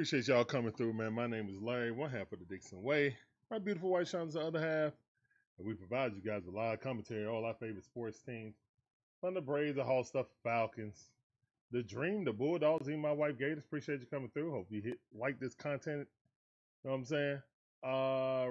Appreciate y'all coming through, man. My name is Larry, one half of the DIXON Way. My beautiful wife Sean's the other half. And we provide you guys with live commentary on all our favorite sports teams. From the Braves, the Hall stuff, Falcons, the Dream, the Bulldogs, even my wife Gators. Appreciate you coming through. Hope you like this content. You know what I'm saying?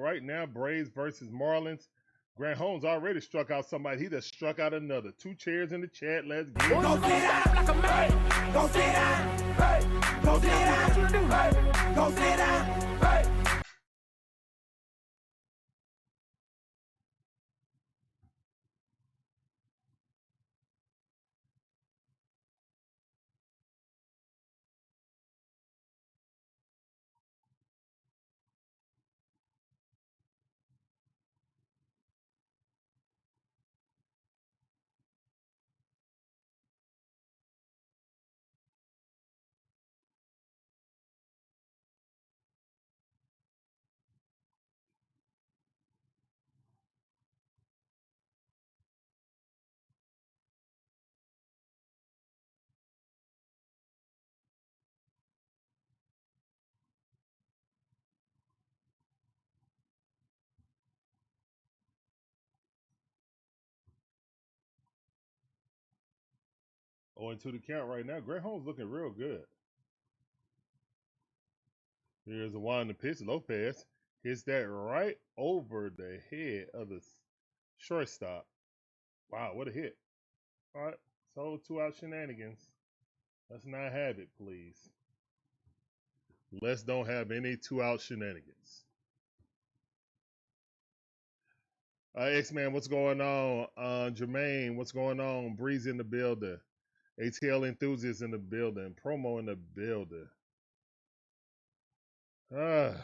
Right now, Braves versus Marlins. Grant Holmes already struck out somebody. He just struck out another. 2 chairs in the chat. Let's get it. Go sit down like a man. Go sit down. Hey. Go sit down. Hey. Go sit down. Hey. Going to the count right now. Grant Holmes looking real good. Here's a one to pitch. Lopez hits that right over the head of the shortstop. Wow, what a hit. All right, so 2-out shenanigans. Let's not have it, please. Let's don't have any 2-out shenanigans. X-Man, what's going on? Jermaine, what's going on? Breeze in the building. ATL enthusiast in the building. Promo in the building. Oh,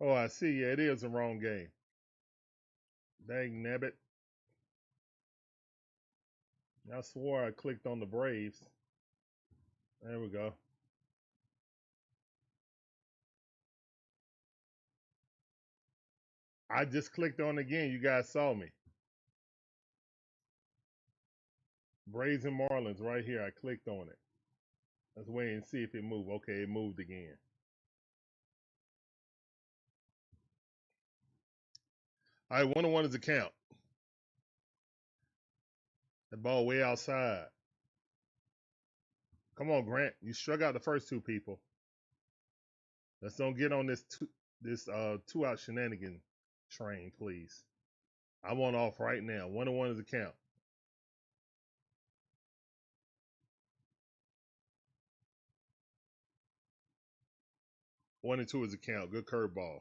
I see. Yeah, it is the wrong game. Dang nabbit. I swore I clicked on the Braves. There we go. I just clicked on it again. You guys saw me. Braves and Marlins right here. I clicked on it. Let's wait and see if it moved. Okay, it moved again. All right, 1-1 is the count. That ball way outside. Come on, Grant. You struck out the first 2 people. Let's don't get on this 2-out shenanigan train, please. I want off right now. 1-1 is the count. One and 2 is the count. Good curveball.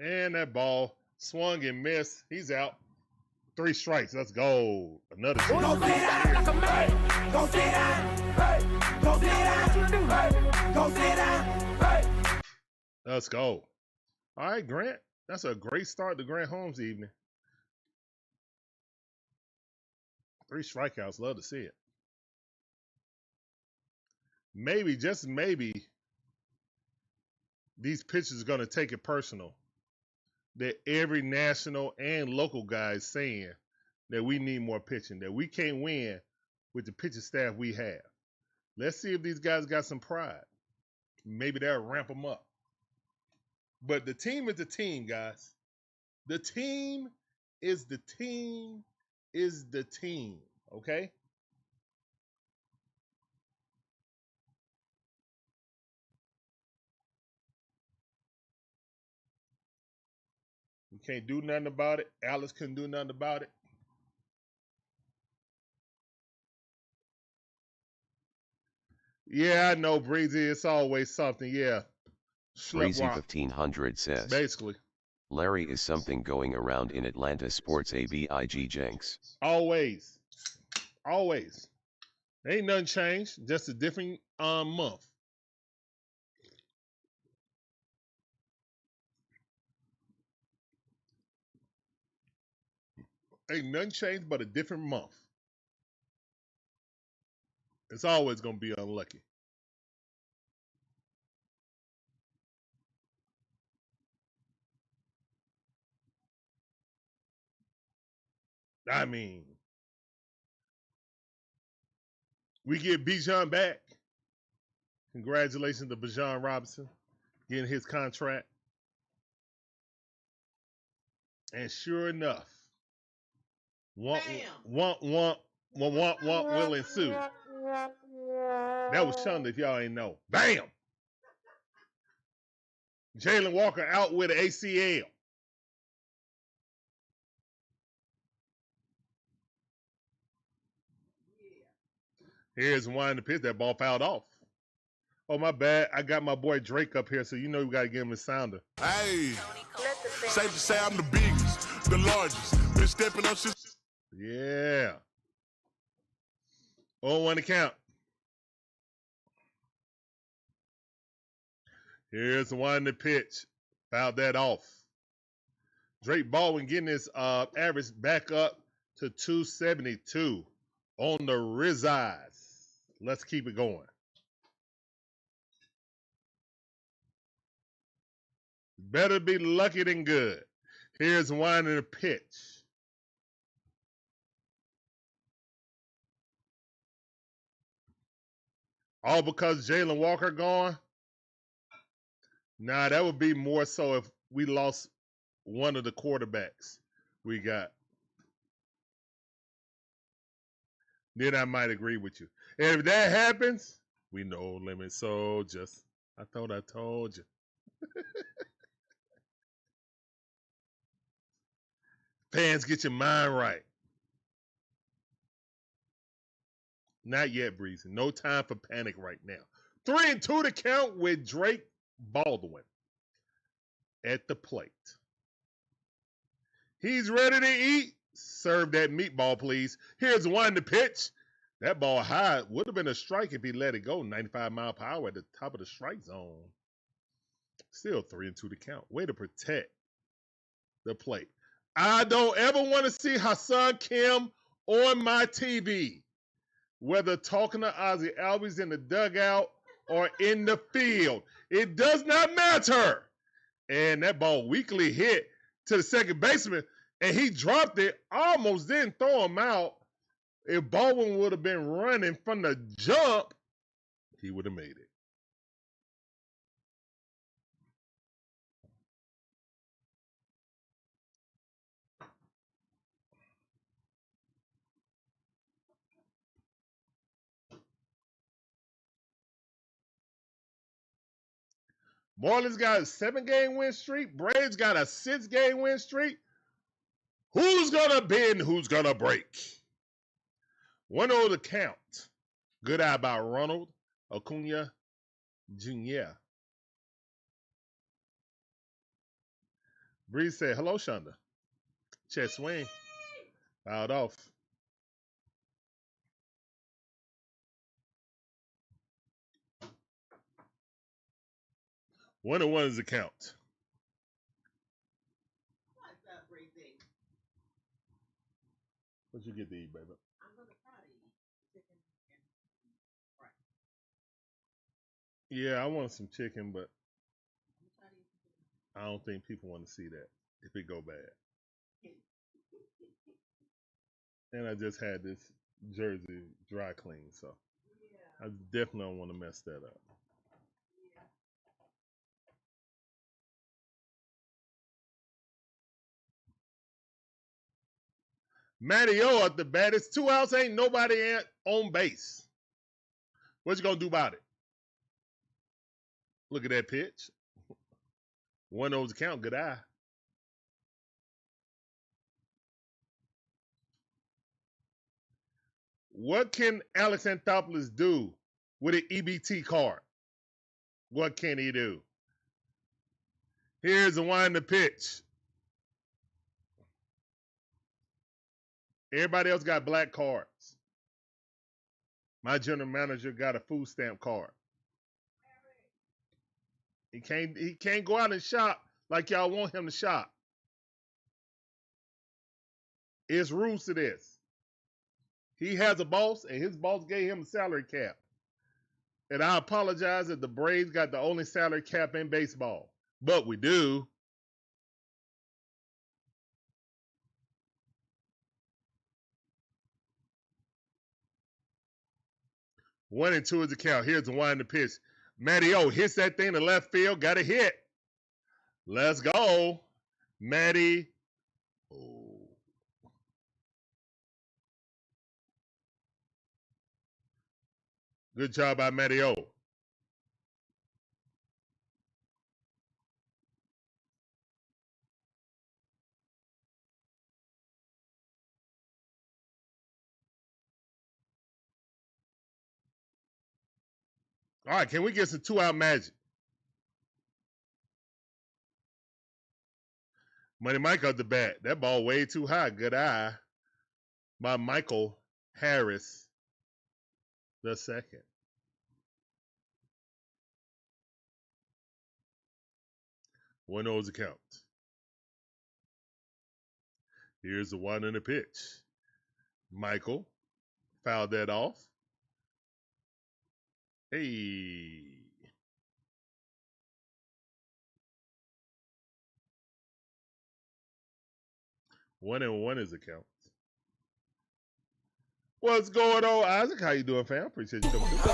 And that ball swung and missed. He's out. 3 strikes. Let's go. Another two. Go sit down like a man. Go sit down. Hey. Go sit down. Hey. Go sit down. Hey. Let's go. All right, Grant. That's a great start to Grant Holmes' evening. 3 strikeouts. Love to see it. Maybe, just maybe, these pitchers are going to take it personal that every national and local guy is saying that we need more pitching, that we can't win with the pitching staff we have. Let's see if these guys got some pride. Maybe that'll ramp them up. But the team is the team, guys. The team is the team is the team, okay? We can't do nothing about it. Alex couldn't do nothing about it. Yeah, I know, Breezy. It's always something. Yeah. Breezy 1500 says. Basically. Larry is something going around in Atlanta sports ABIG Jenks. Always. Always. Ain't nothing changed. Just a different month. Ain't nothing changed but a different month. It's always going to be unlucky. I mean, we get Bijan back. Congratulations to Bijan Robinson getting his contract. And sure enough, want will ensue. That was Shonda, if y'all ain't know. Bam! Jalen Walker out with an ACL. Here's one to pitch. That ball fouled off. Oh, my bad. I got my boy Drake up here, so you know we got to give him a sounder. Hey, safe to say I'm the biggest, the largest. Been stepping up since. Yeah. 0-1 to count. Here's one to pitch. Fouled that off. Drake Baldwin getting his average back up to 272 on the Rizzies. Let's keep it going. Better be lucky than good. Here's one in a pitch. All because Jalen Walker gone? Nah, that would be more so if we lost one of the quarterbacks we got. Then I might agree with you. And if that happens, we no limit soldiers. I thought I told you. Fans, get your mind right. Not yet, Breezy. No time for panic right now. 3-2 to count with Drake Baldwin at the plate. He's ready to eat. Serve that meatball, please. Here's one to pitch. That ball high would have been a strike if he let it go. 95 mile per hour at the top of the strike zone. Still 3-2 to count. Way to protect the plate. I don't ever want to see Hassan Kim on my TV, whether talking to Ozzie Albies in the dugout or in the field. It does not matter. And that ball weakly hit to the second baseman, and he dropped it, almost didn't throw him out. If Baldwin would have been running from the jump, he would have made it. Marlins got a 7-game win streak. Braves got a 6-game win streak. Who's going to bend? Who's going to break? 1-0 to count. Good eye by Ronald Acuna Jr. Breeze said, hello, Shonda. Chet swing. Fouled off. One is the count. What you get to eat, baby? I'm gonna try to eat chicken and rice. Yeah, I want some chicken, but I don't think people want to see that if it go bad. And I just had this jersey dry clean, so I definitely don't want to mess that up. Matty O at the bat. It's 2 outs. Ain't nobody on base. What you gonna do about it? Look at that pitch. 1-0 to count. Good eye. What can Alex Anthopoulos do with an EBT card? What can he do? Here's the one to pitch. Everybody else got black cards. My general manager got a food stamp card. He can't go out and shop like y'all want him to shop. It's rules to this. He has a boss, and his boss gave him a salary cap. And I apologize that the Braves got the only salary cap in baseball. But we do. One and two is the count. Here's the one in the pitch. Matty O hits that thing to left field. Got a hit. Let's go. Matty O. Good job by Matty O. All right, can we get some 2-out magic? Money Mike up the bat. That ball way too high. Good eye by Michael Harris the second. One knows the count. Here's the one in the pitch. Michael fouled that off. Hey. One and one is the count. What's going on, Isaac? How you doing, fam? Appreciate you coming through.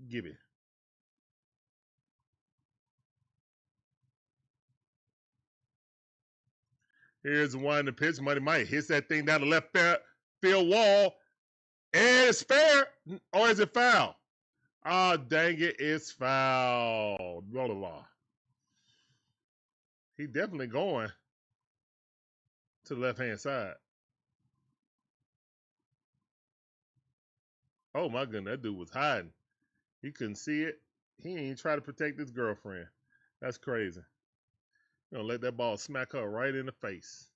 Give it. Here's one in the pitch. Money Mike hits that thing down the left field wall. And it's fair. Or is it foul? Oh, dang it. It's foul. Blah, blah, blah. He definitely going to the left-hand side. Oh, my goodness. That dude was hiding. He couldn't see it. He ain't try to protect his girlfriend. That's crazy. You know, let that ball smack her right in the face.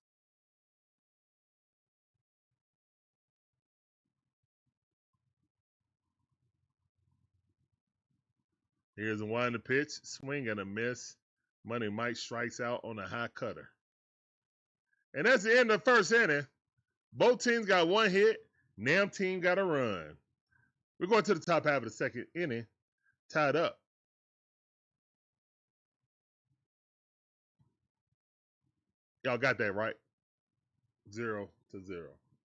Here's a one in the pitch. Swing and a miss. Money Mike strikes out on a high cutter. And that's the end of the first inning. Both teams got one hit. Nam team got a run. We're going to the top half of the second inning. Tied up. Y'all got that right? 0-0.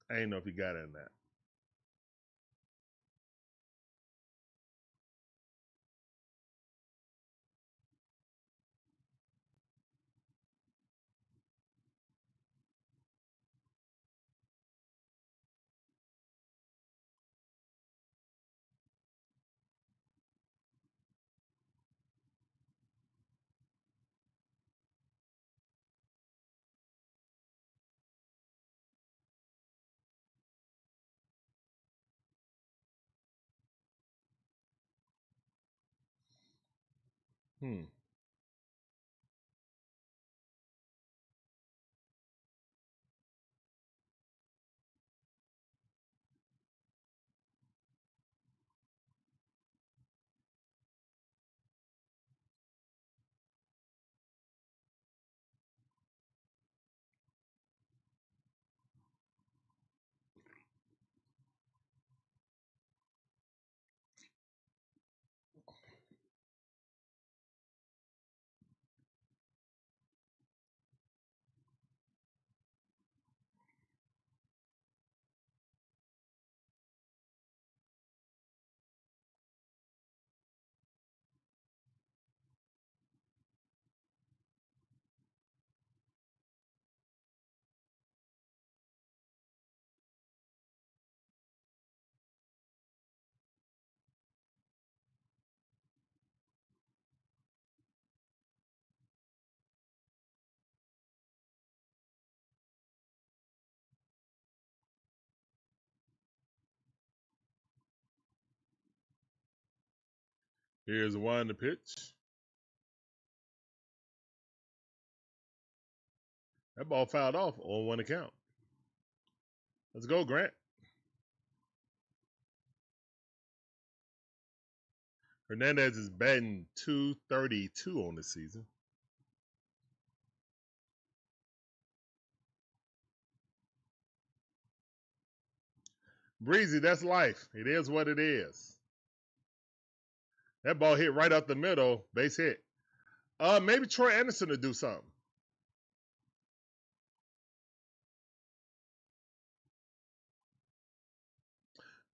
I ain't know if you got it in that. Here's the one in the pitch. That ball fouled off on one account. Let's go, Grant. Hernandez is batting .232 on the season. Breezy, that's life. It is what it is. That ball hit right up the middle. Base hit. Maybe Troy Anderson to do something.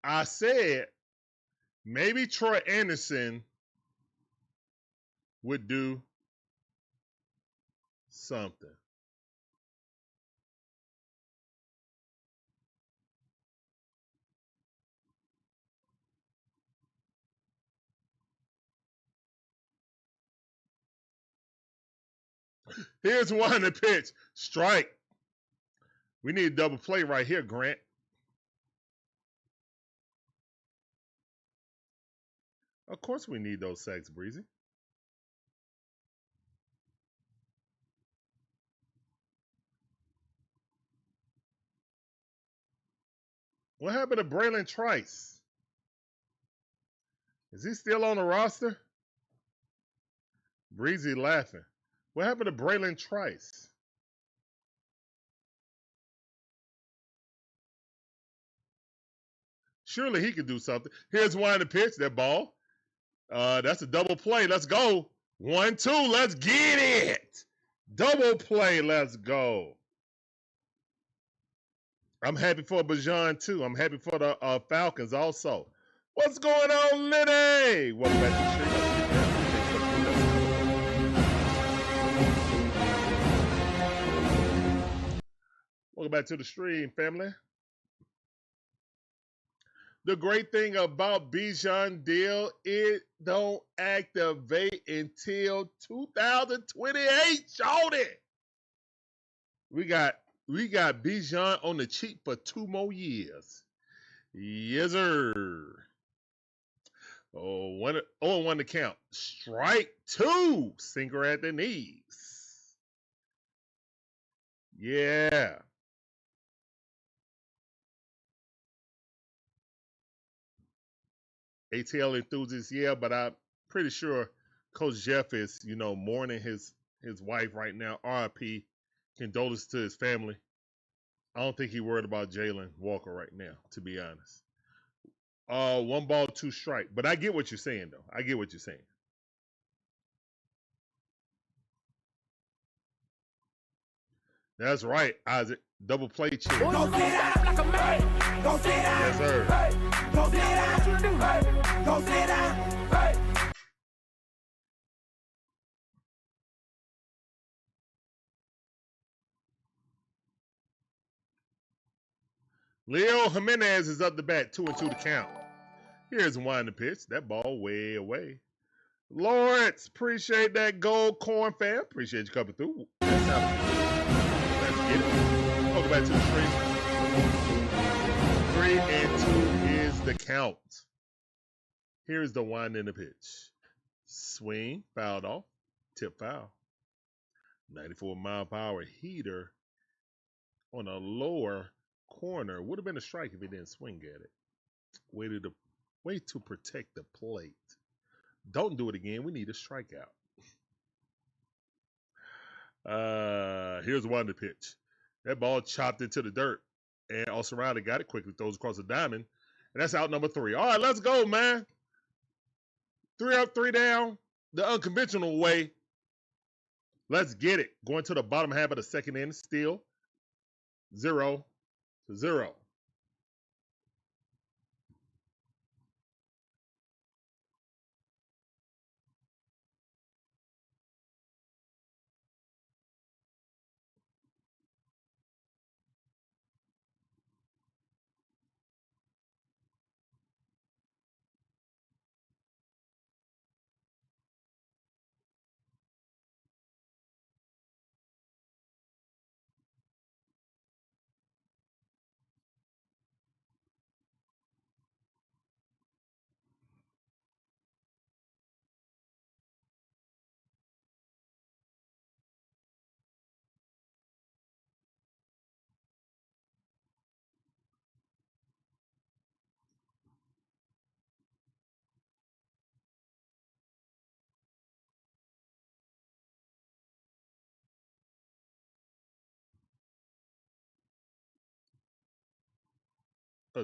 I said maybe Troy Anderson would do something. Here's one to pitch. Strike. We need a double play right here, Grant. Of course we need those sacks, Breezy. What happened to Braylon Trice? Is he still on the roster? Breezy laughing. What happened to Braylon Trice? Surely he could do something. Here's one to pitch. That ball. That's a double play. Let's go. 1-2. Let's get it. Double play. Let's go. I'm happy for Bajan too. I'm happy for the Falcons also. What's going on, Liddy? Welcome back to the stream. Welcome back to the stream, family. The great thing about Bijan deal, it don't activate until 2028, shorty. We got Bijan on the cheap for 2 more years. Yes, sir. Oh, 1 to count. Strike 2. Sinker at the knees. Yeah. ATL enthusiast, yeah, but I'm pretty sure Coach Jeff is, mourning his wife right now. RIP. Condolences to his family. I don't think he's worried about Jalen Walker right now, to be honest. 1 ball, 2 strike. But I get what you're saying, though. I get what you're saying. That's right, Isaac. Double play chick. Go sit down like a man. Go sit down. Yes, sir. Hey. Go sit down. Hey. Go sit down. Hey. Leo Jimenez is up the bat, 2-2 to count. Here's one to pitch. That ball way away. Lawrence, appreciate that gold corn, fam. Appreciate you coming through. Let's get it. Welcome back to the stream. 3-2 is the count. Here's the wind in the pitch. Swing, fouled off, tip foul. 94-mile-per-hour heater on a lower corner. Would have been a strike if he didn't swing at it. Way to protect the plate. Don't do it again. We need a strikeout. Here's one to pitch. That ball chopped into the dirt. And Olson got it quickly, throws across the diamond. And that's out number 3. All right, let's go, man. 3 up, 3 down. The unconventional way. Let's get it. Going to the bottom half of the second inning. Still 0-0.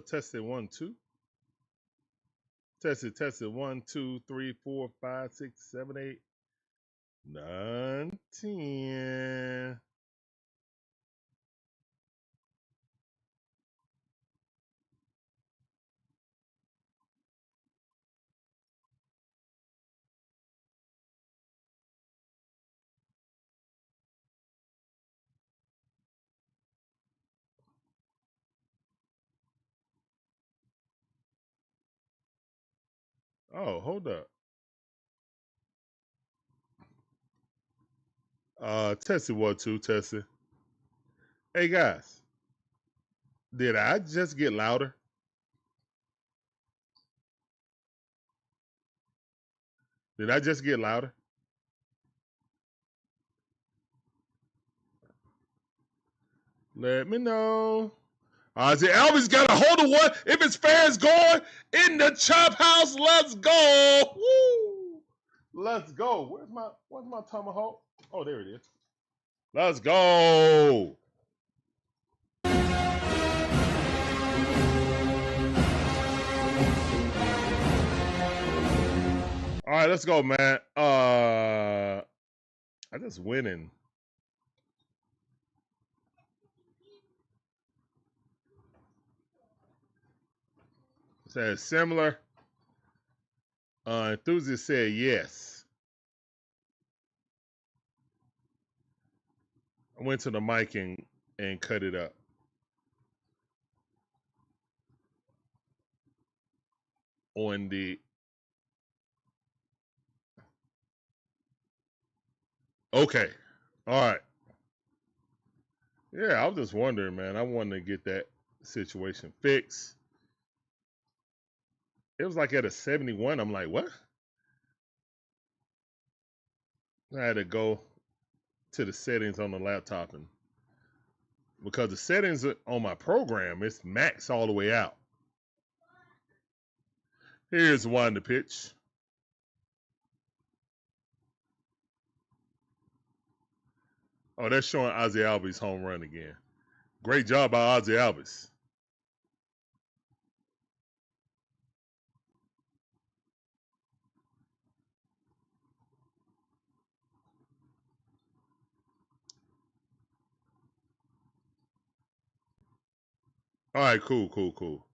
Tested 1, 2. Tested 1, 2, 3, 4, 5, 6, 7, 8, 9, 10. Oh, hold up. Tested 1, 2, tested. Hey guys, did I just get louder? Did I just get louder? Let me know. Ozzy Albies got a hold of one. If it's fair, it's going in the chop house. Let's go. Woo! Let's go. Where's my tomahawk? Oh, there it is. Let's go. All right, let's go, man. I just winning. Says similar. Enthusiast said yes. I went to the mic and cut it up. On the okay. All right. Yeah, I was just wondering, man. I wanted to get that situation fixed. It was like at a 71. I'm like, what? I had to go to the settings on the laptop, and because the settings on my program, it's max all the way out. Here's one to pitch. Oh, that's showing Ozzy Albies home run again. Great job by Ozzy Albies. All right, cool.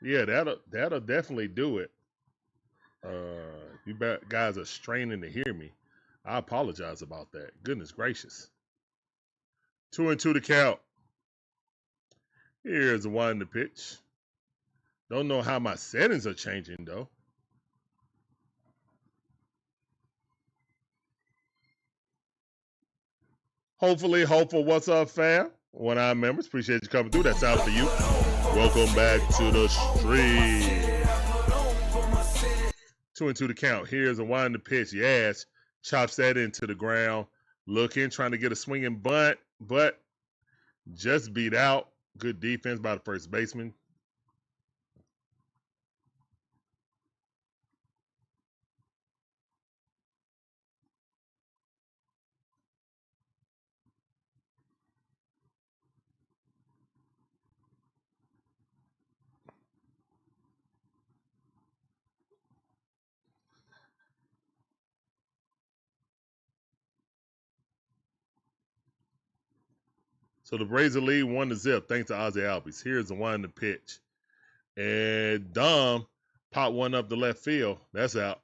Yeah, that'll definitely do it. You guys are straining to hear me. I apologize about that. Goodness gracious. 2-2 to count. Here's the one to pitch. Don't know how my settings are changing though. Hopefully, what's up, fam? One Eye members, appreciate you coming through. That's out for you. Welcome back to the stream. 2-2 to count. Here's a wind to pitch. Yes, chops that into the ground. Looking, trying to get a swinging bunt, but just beat out. Good defense by the first baseman. So the Braves are lead 1-0 thanks to Ozzy Albies. Here's the one to pitch. And Dom popped one up the left field. That's out.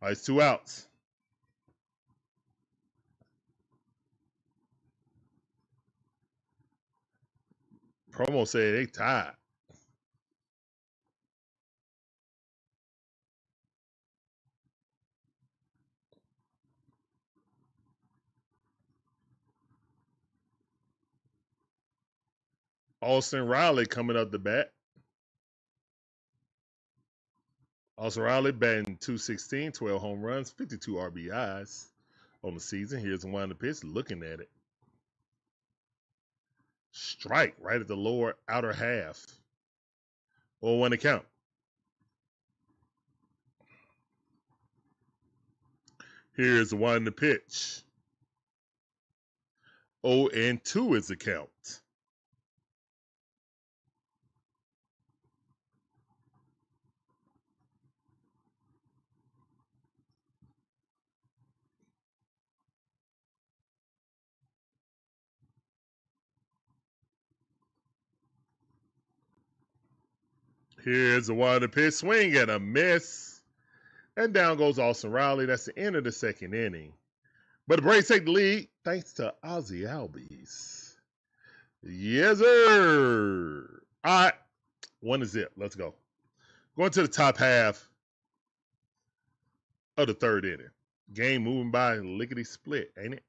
All right, it's 2 outs. Promo said they tied. Austin Riley coming up the bat. Austin Riley batting .216, 12 home runs, 52 RBIs on the season. Here's the one to pitch, looking at it. Strike right at the lower outer half. 0-1 to count. Here's the one to pitch. 0-2 is the count. Here's the one to pitch. Swing and a miss. And down goes Austin Riley. That's the end of the second inning. But the Braves take the lead thanks to Ozzy Albies. Yes, sir. All right. 1-0. Let's go. Going to the top half of the third inning. Game moving by lickety split, ain't it?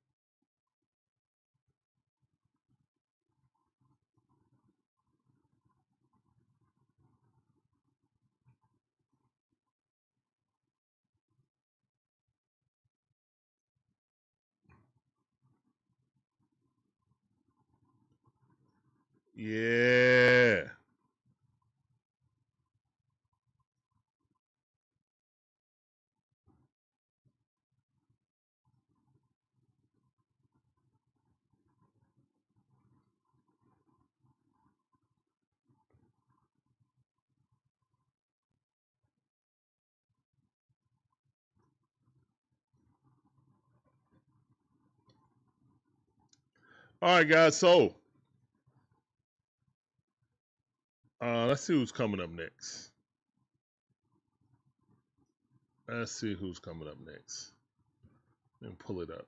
Yeah. All right, guys. So, let's see who's coming up next. Let's see who's coming up next. And pull it up.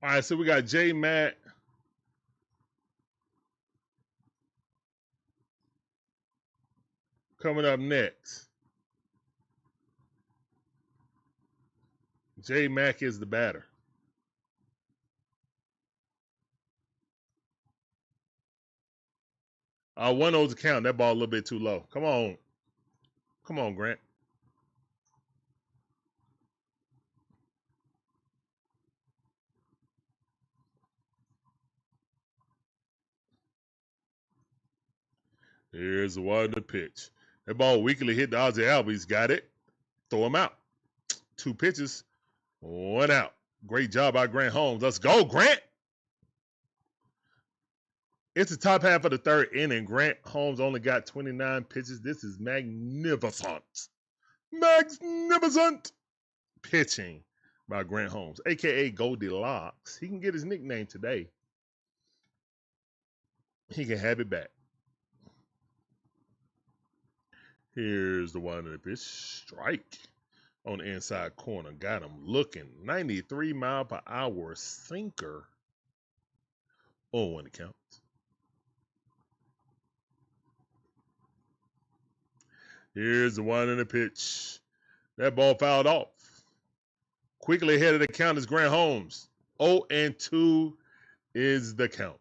All right, so we got J Matt. Coming up next. J Mac is the batter. One owes the count. That ball a little bit too low. Come on. Come on, Grant. Here's the one to pitch. That ball weakly hit the Ozzy Albies. Got it. Throw him out. 2 pitches. 1 out. Great job by Grant Holmes. Let's go, Grant. It's the top half of the third inning. Grant Holmes only got 29 pitches. This is magnificent. Magnificent pitching by Grant Holmes, a.k.a. Goldilocks. He can get his nickname today. He can have it back. Here's the one in the pitch. Strike on the inside corner. Got him looking. 93 mile per hour sinker. 0-1 the count. Here's the one in the pitch. That ball fouled off. Quickly ahead of the count is Grant Holmes. 0-2 is the count.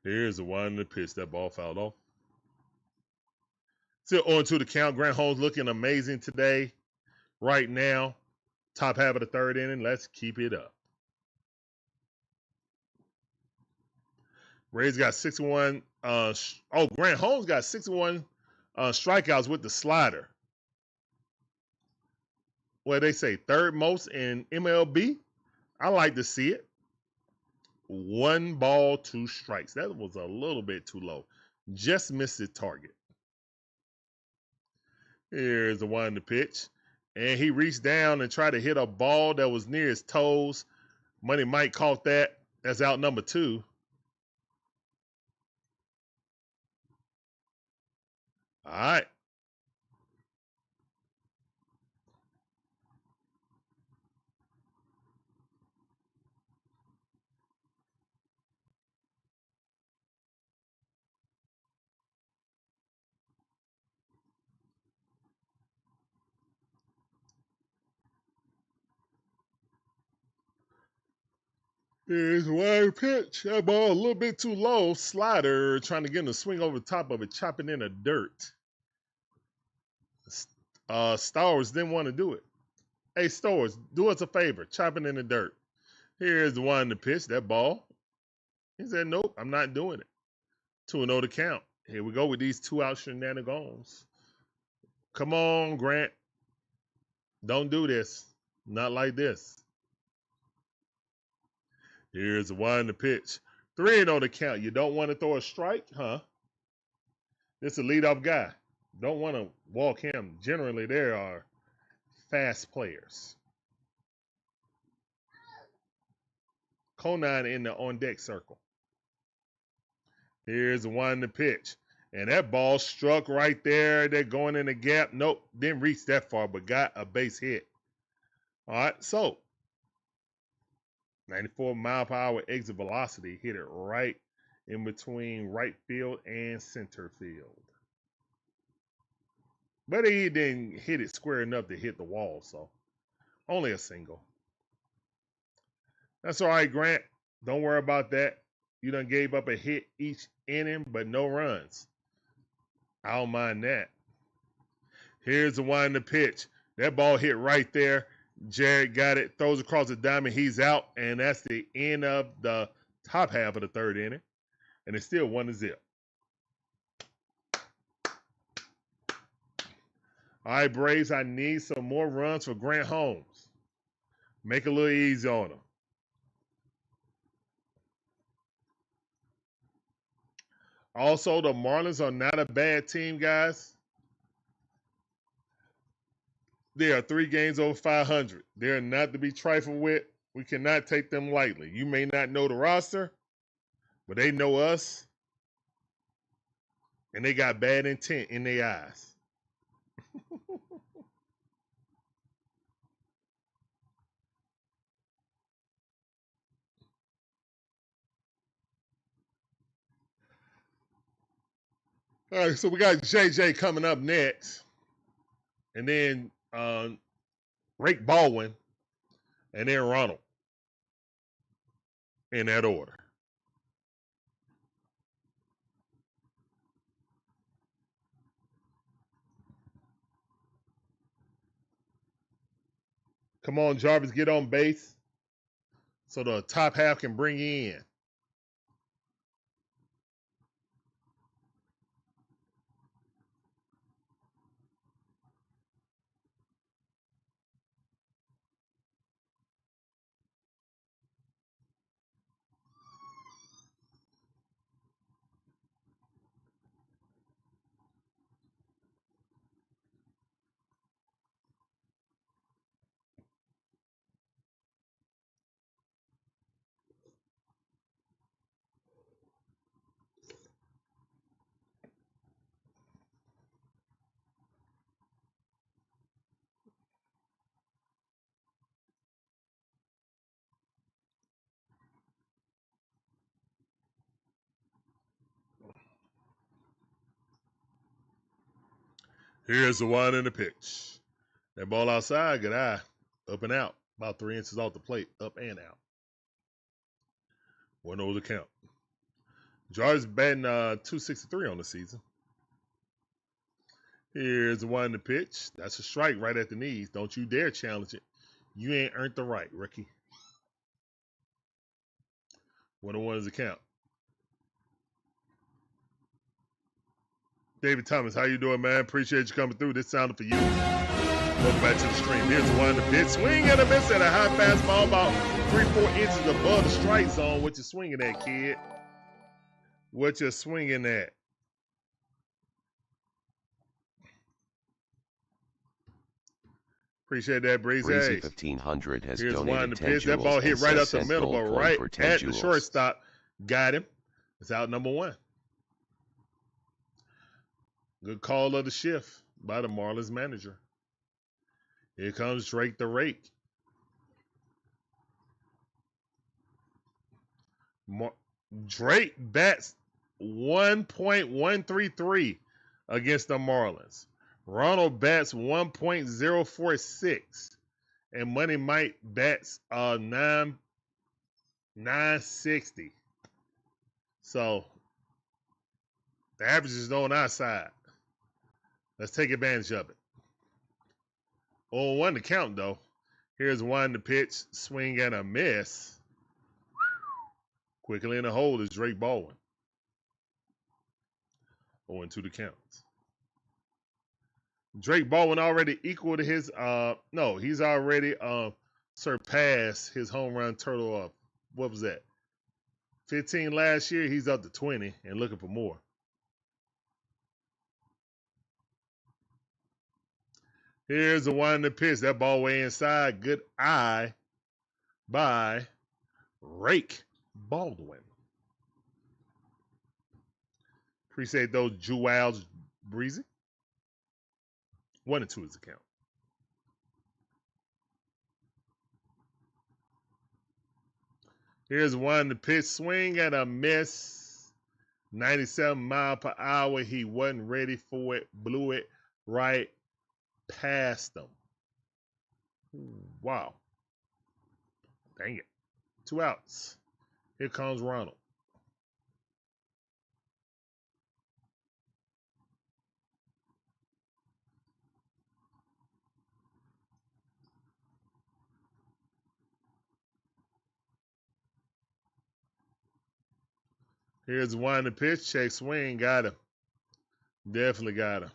Here's the one in the pitch. That ball fouled off. Still 0-2 the count. Grant Holmes looking amazing today. Right now. Top half of the third inning. Let's keep it up. Ray's got 61. Grant Holmes got 61 strikeouts with the slider. What they say, third most in MLB. I like to see it. 1 ball, 2 strikes. That was a little bit too low. Just missed the target. Here's the one to pitch. And he reached down and tried to hit a ball that was near his toes. Money Mike caught that. That's out number 2. All right. Here's one pitch. That ball a little bit too low. Slider trying to get him to swing over the top of it, chopping in the dirt. Stars didn't want to do it. Hey, Stars, do us a favor. Chop it in the dirt. Here's the one to pitch, that ball. He said, nope, I'm not doing it. 2-0 to count. Here we go with these 2-out shenanigans. Come on, Grant. Don't do this. Not like this. Here's the one to pitch. 3-0 to count. You don't want to throw a strike, huh? This is a leadoff guy. Don't want to walk him. Generally, there are fast players. Conine in the on-deck circle. Here's the one to pitch. And that ball struck right there. They're going in the gap. Nope, didn't reach that far, but got a base hit. All right, so 94-mile-per-hour exit velocity. Hit it right in between right field and center field. But he didn't hit it square enough to hit the wall, so only a single. That's all right, Grant. Don't worry about that. You done gave up a hit each inning, but no runs. I don't mind that. Here's the one to pitch. That ball hit right there. Jared got it, throws across the diamond. He's out, and that's the end of the top half of the third inning. And it's still 1-0. All right, Braves, I need some more runs for Grant Holmes. Make it a little easy on him. Also, the Marlins are not a bad team, guys. They are 3 games over 500. They are not to be trifled with. We cannot take them lightly. You may not know the roster, but they know us, and they got bad intent in their eyes. All right, so we got JJ coming up next, and then Rick Baldwin, and then Ronald, in that order. Come on, Jarvis, get on base so the top half can bring you in. Here's the one in the pitch. That ball outside, good eye. Up and out. About 3 inches off the plate. Up and out. 1-0 to count. Jarvis batting .263 on the season. Here's the one in the pitch. That's a strike right at the knees. Don't you dare challenge it. You ain't earned the right, rookie. 1-1 is the count. David Thomas, how you doing, man? Appreciate you coming through. This sounded for you. Welcome back to the stream. Here's one to pitch. Swing and a miss at a high fastball about 3-4 inches above the strike zone. What you swinging at, kid? What you swinging at? Appreciate that, Breezy. Breezy 1500 has Here's donated one to 10 pitch. That ball jewels hit and right up says the middle, gold but coin right for 10 at the jewels. shortstop. Got him. It's out number 1. Good call of the shift by the Marlins manager. Here comes Drake the Rake. Drake bats 1.133 against the Marlins. Ronald bats 1.046. And Money Mike bats 960. So the average is on our side. Let's take advantage of it. 0-1 to count, though. Here's one to pitch. Swing and a miss. Quickly in the hole is Drake Baldwin. 0-2 to count. Drake Baldwin already equaled his, he's already surpassed his home run total of, what was that? 15 last year. He's up to 20 and looking for more. Here's the one to pitch. That ball way inside. Good eye by Drake Baldwin. Appreciate those jewels, Breezy. 1-2 is the count. Here's one to pitch. Swing and a miss. 97 mile per hour. He wasn't ready for it. Blew it right past them. Wow. Dang it. 2 outs. Here comes Ronald. Here's one to pitch. Check swing. Got him. Definitely got him.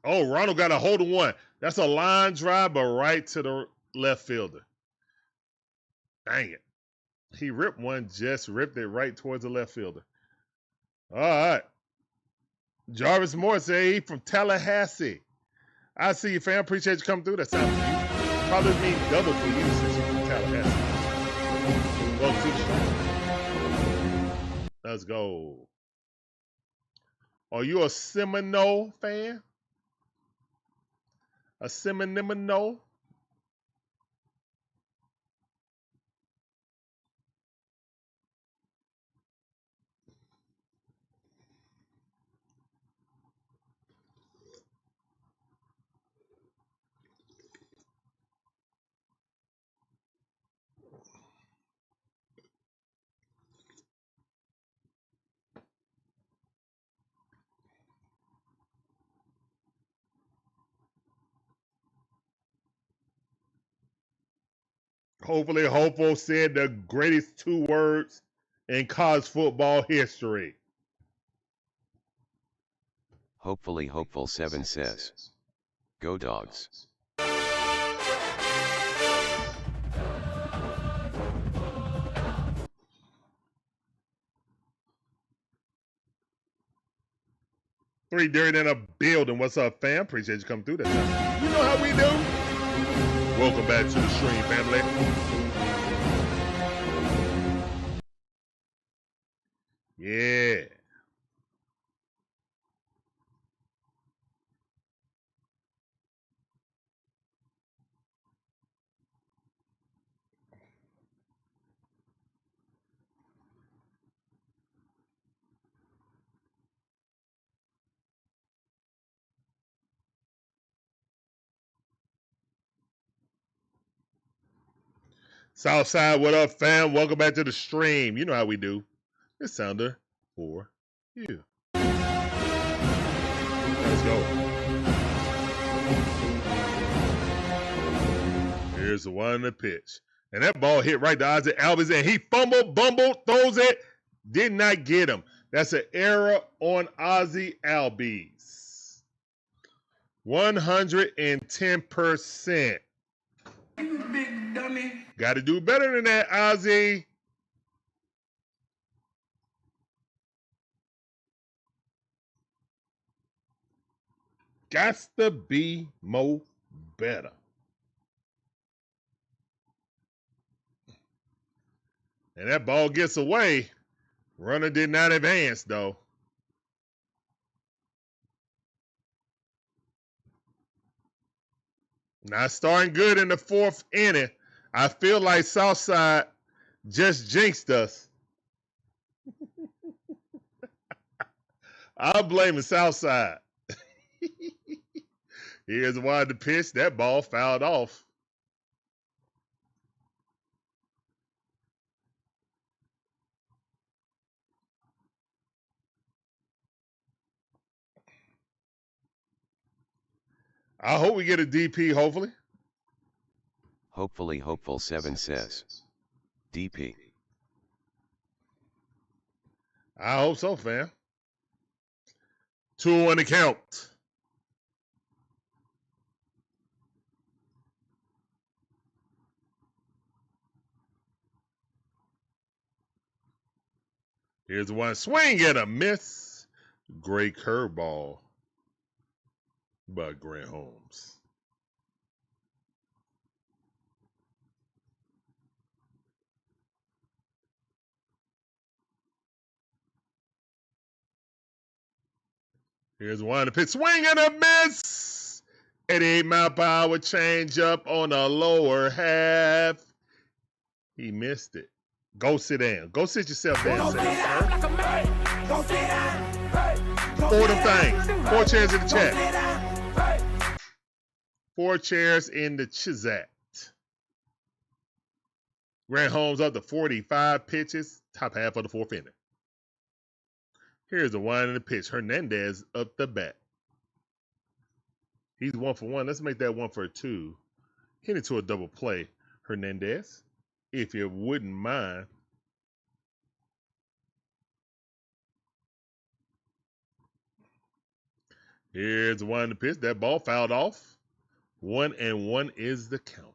Oh, Ronald got a hold of one. That's a line drive, but right to the left fielder. Dang it. He ripped one, just ripped it right towards the left fielder. All right. Jarvis Moore said he from Tallahassee. I see you, fam. Appreciate you coming through. That sounds for you. Probably mean double for you since you're from Tallahassee. Welcome to the show. Let's go. Are you a Seminole fan? A Seminole? Hopefully, Hopeful said the greatest 2 words in college football history. Hopefully Hopeful 7 says, go Dogs. Three Dirt in a building. What's up, fam? Appreciate you coming through. That time. You know how we do. Welcome back to the stream, family. Yeah. Southside, what up, fam? Welcome back to the stream. You know how we do. It's Sounder for you. Let's go. Here's the one to pitch. And that ball hit right to Ozzie Albies, and he fumbled, bumbled, throws it, did not get him. That's an error on Ozzie Albies. 110%. You big dummy. Got to do better than that, Ozzie. Got to be more better. And that ball gets away. Runner did not advance, though. Not starting good in the 4th inning. I feel like Southside just jinxed us. I'm blaming Southside. Here's wide the pitch. That ball fouled off. I hope we get a DP, hopefully. Hopefully Hopeful 7 says. DP. I hope so, fam. 2 on the count. Here's one swing and a miss. Great curveball by Grant Holmes. Here's one to pitch. Swing and a miss. 88-mile-per-hour changeup on the lower half. He missed it. Go sit down. Go sit yourself down, sir. Go sit down. Hey, Four of them things. 4 chairs in the chat. 4 chairs in the Chizat. Grant Holmes up to 45 pitches. Top half of the 4th inning. Here's the one in the pitch. Hernandez up the bat. He's 1 for 1. Let's make that 1 for 2. Hit it to a double play, Hernandez, if you wouldn't mind. Here's the one in the pitch. That ball fouled off. 1-1 is the count.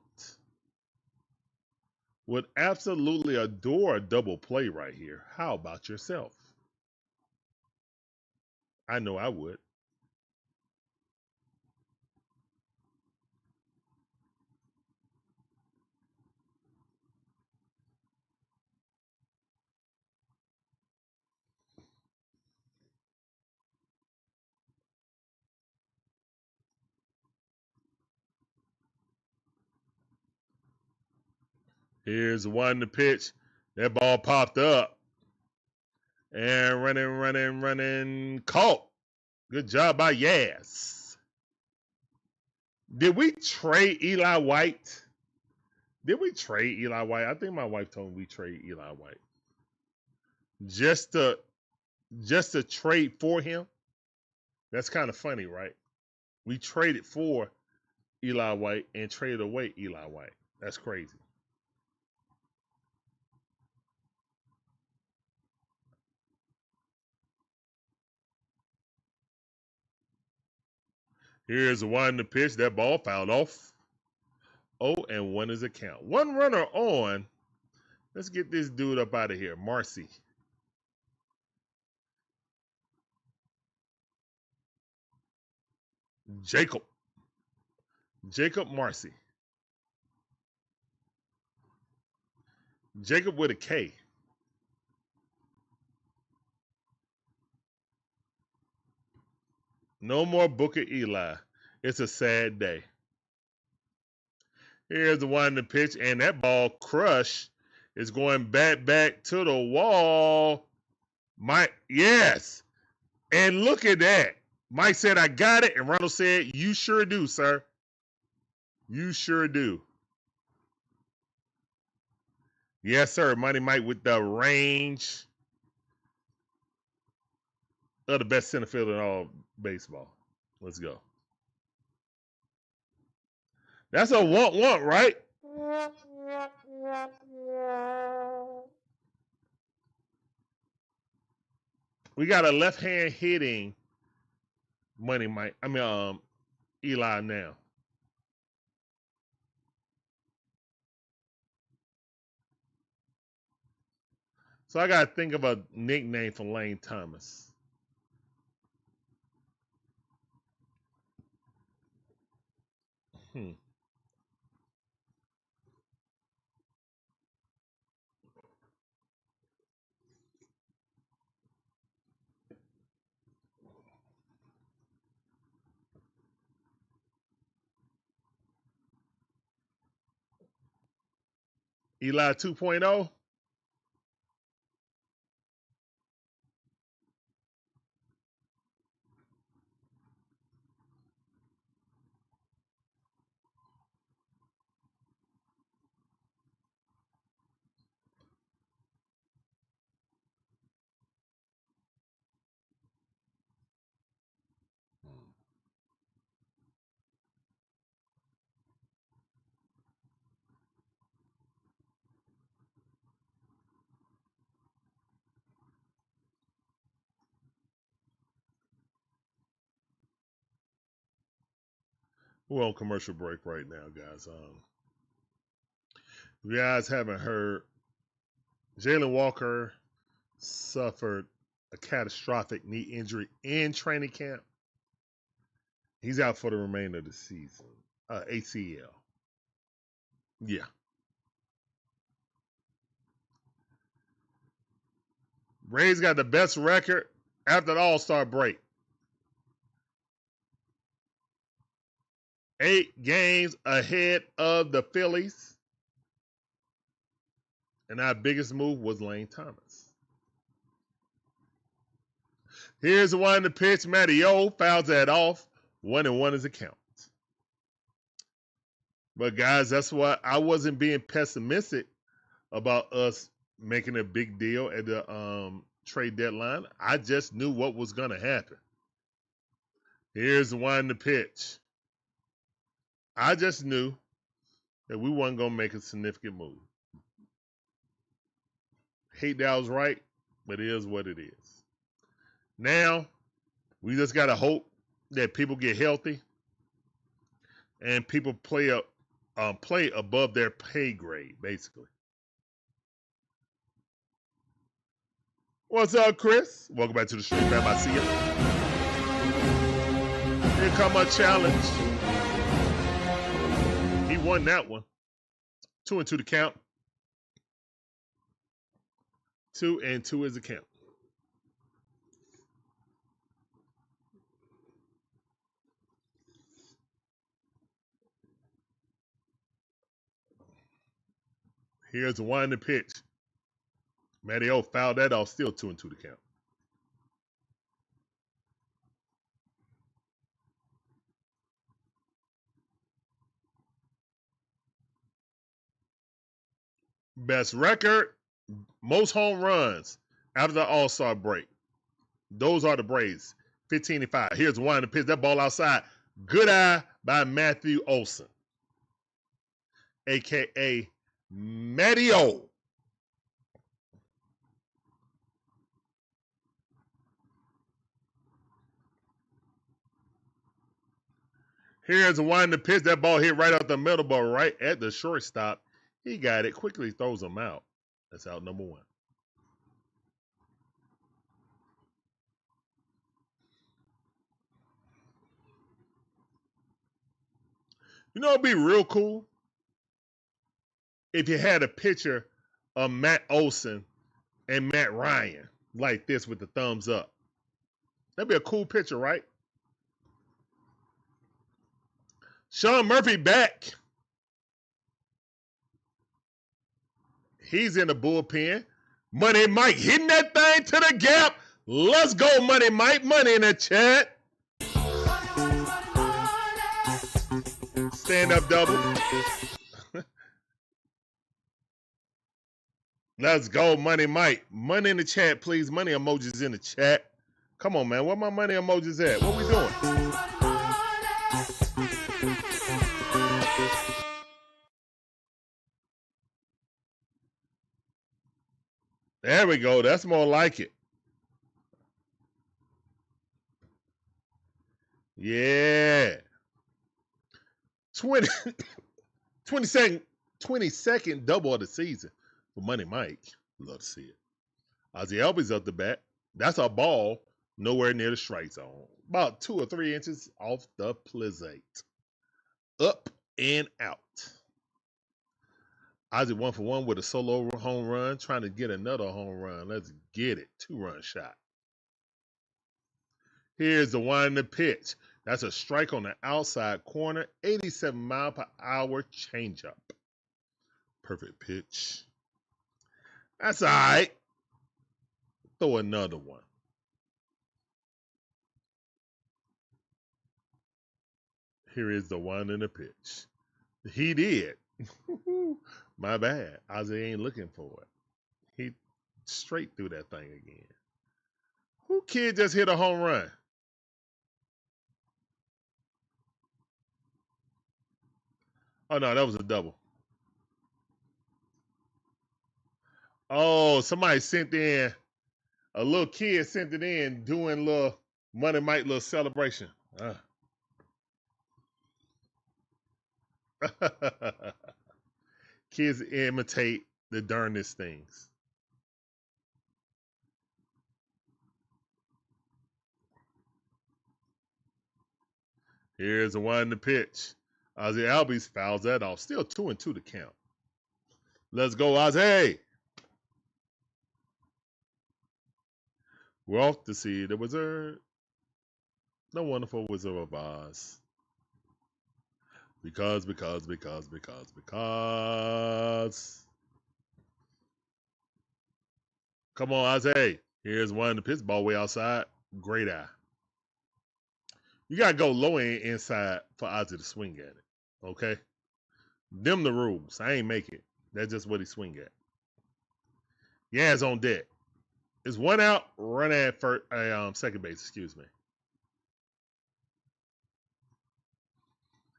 Would absolutely adore a double play right here. How about yourself? I know I would. Here's the one to pitch. That ball popped up. And running. Caught. Good job by Yaz. Did we trade Eli White? Did we trade Eli White? I think my wife told me we trade Eli White. Just to trade for him? That's kind of funny, right? We traded for Eli White and traded away Eli White. That's crazy. Here's the one to pitch. That ball fouled off. 0-1 is a count. 1 runner on. Let's get this dude up out of here. Marcy. Jacob Marcy. Jacob with a K. No more Booker Eli. It's a sad day. Here's the one to pitch, and that ball crush is going back to the wall. Mike, yes. And look at that. Mike said, I got it. And Ronald said, you sure do, sir. You sure do. Yes, sir. Mighty Mike with the range of the best center fielder in all baseball. Let's go. That's a want, right? We got a left-hand hitting Eli now. So I got to think of a nickname for Lane Thomas. Eli 2.0. We're on commercial break right now, guys. If you guys haven't heard, Jalen Walker suffered a catastrophic knee injury in training camp. He's out for the remainder of the season. ACL. Yeah. Rays got the best record after the All-Star break. 8 games ahead of the Phillies. And our biggest move was Lane Thomas. Here's the one in the pitch. Mateo fouls that off. 1-1 is a count. But guys, that's why I wasn't being pessimistic about us making a big deal at the trade deadline. I just knew what was going to happen. Here's the one in the pitch. I just knew that we weren't going to make a significant move. Hate that I was right, but it is what it is. Now, we just got to hope that people get healthy and people play above their pay grade, basically. What's up, Chris? Welcome back to the stream, fam. I see you. Here come my challenge. He won that one. 2-2 to count. 2-2 is the count. Here's the one in the pitch. Mateo fouled that off, still 2-2 to count. Best record, most home runs after the All-Star break. Those are the Braves, 15-5. Here's one in the pitch. That ball outside. Good eye by Matthew Olson, a.k.a. Mateo. Here's one in the pitch. That ball hit right out the middle, but right at the shortstop. He got it. Quickly throws him out. That's out number 1. You know, it'd be real cool if you had a picture of Matt Olson and Matt Ryan like this with the thumbs up. That'd be a cool picture, right? Sean Murphy back. He's in the bullpen. Money Mike hitting that thing to the gap. Let's go, Money Mike. Money in the chat. Stand up double. Let's go, Money Mike. Money in the chat, please. Money emojis in the chat. Come on, man. Where my money emojis at? What we doing? There we go. That's more like it. Yeah. 22nd double of the season for Money Mike. Love to see it. Ozzie Albies up the bat. That's a ball nowhere near the strike zone. About 2 or 3 inches off the plate. Up and out. Ozzie 1 for 1 with a solo home run, trying to get another home run. Let's get it. 2-run shot. Here's the one in the pitch. That's a strike on the outside corner. 87-mile-per-hour changeup. Perfect pitch. That's all right. Throw another one. Here is the one in the pitch. He did. My bad. Ozzie ain't looking for it. He straight threw that thing again. Who kid just hit a home run? Oh, no, that was a double. Oh, somebody sent in, a little kid sent it in doing little Money Mike little celebration. Kids imitate the darndest things. Here's the one to pitch. Ozzie Albies fouls that off. Still 2-2 to count. Let's go, Ozzie. We're off to see the wizard. The wonderful Wizard of Oz. Because. Come on, Ozzie. Here's one to pitch. Ball way outside. Great eye. You got to go low end inside for Ozzie to swing at it. Okay? Them the rules. I ain't make it. That's just what he swing at. Yaz on deck. It's one out. Run at second base. Excuse me.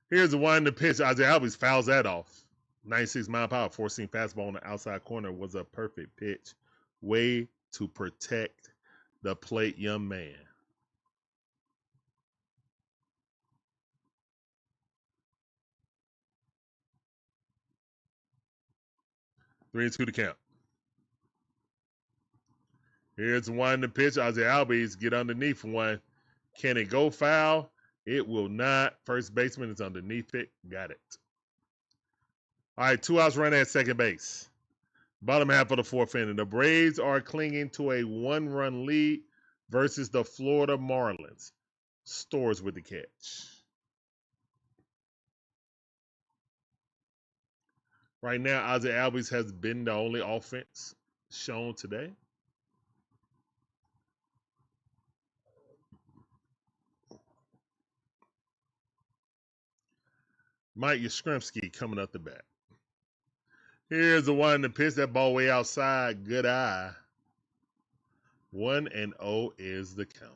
Here's the one to pitch. Ozzie Albies fouls that off. 96 mile per hour, 4-seam fastball on the outside corner was a perfect pitch. Way to protect the plate, young man. Three and 2 to count. Here's one to pitch. Ozzie Albies get underneath one. Can it go foul? It will not. First baseman is underneath it. Got it. All right, 2 outs running at second base. Bottom half of the fourth inning. The Braves are clinging to a 1-run lead versus the Florida Marlins. Stores with the catch. Right now, Ozzie Albies has been the only offense shown today. Mike Yastrzemski coming up the bat. Here's the one to pitch that ball way outside. Good eye. 1-0 is the count.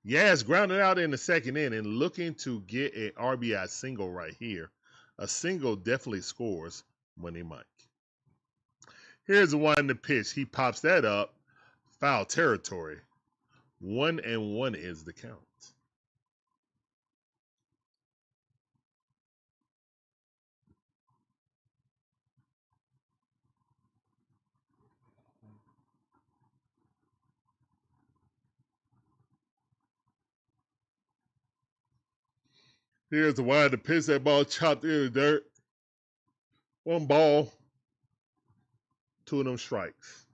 Yaz grounded out in the second inning, looking to get an RBI single right here. A single definitely scores Money Mike. Here's the one to pitch. He pops that up. Foul territory. 1-1 is the count. Here's the one to pitch that ball chopped in the dirt. 1 ball. 2 of them strikes.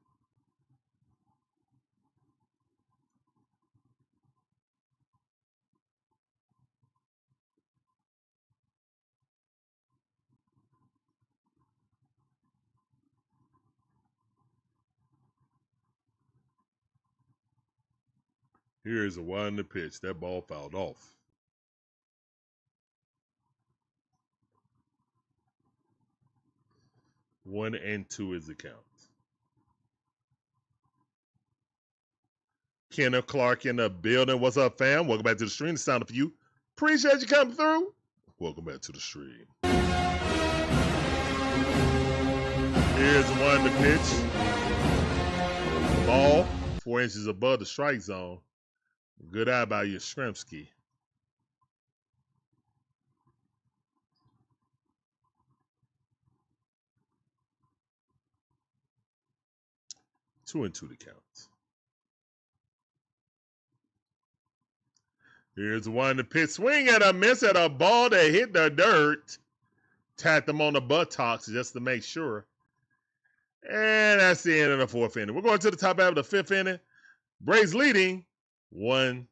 Here's the one to pitch. That ball fouled off. 1-2 is the count. Kenneth Clark in the building. What's up, fam? Welcome back to the stream. It's time for you. Appreciate you coming through. Welcome back to the stream. Here's the one to pitch. Ball 4 inches above the strike zone. Good eye by Yastrzemski. Two and 2 to count. Here's the one to pitch. Swing and a miss at a ball that hit the dirt. Tapped them on the buttocks just to make sure. And that's the end of the fourth inning. We're going to the top half of the fifth inning. Braves leading 1-0.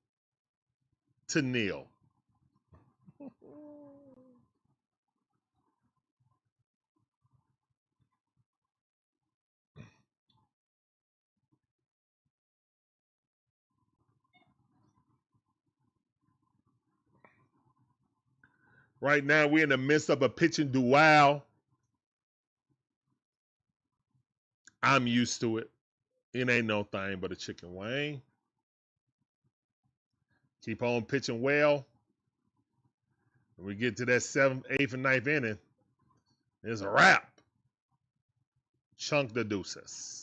Right now, we're in the midst of a pitching duel. I'm used to it. It ain't no thing but a chicken wing. Keep on pitching well. When we get to that 7th, 8th, and 9th inning, it's a wrap. Chunk the deuces.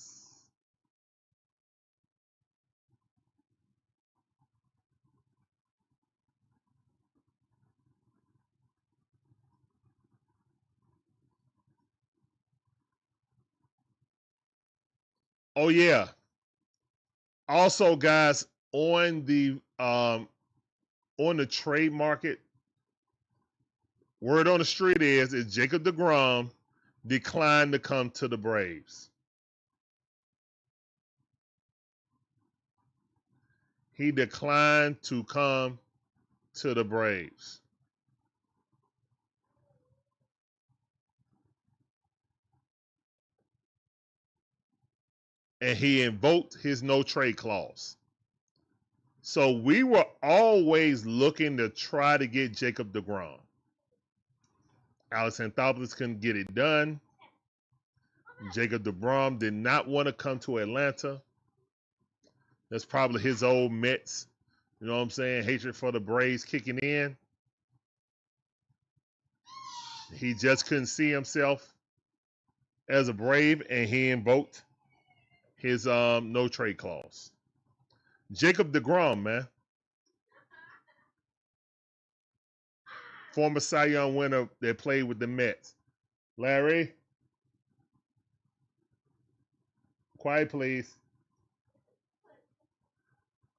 Oh yeah. Also, guys, on the trade market, word on the street is Jacob deGrom declined to come to the Braves. He declined to come to the Braves. And he invoked his no trade clause. So we were always looking to try to get Jacob deGrom. Alex Anthopoulos couldn't get it done. Jacob deGrom did not want to come to Atlanta. That's probably his old Mets, you know what I'm saying, hatred for the Braves kicking in. He just couldn't see himself as a Brave, and he invoked his no trade clause. Jacob deGrom, man. Former Cy Young winner that played with the Mets. Larry? Quiet, please.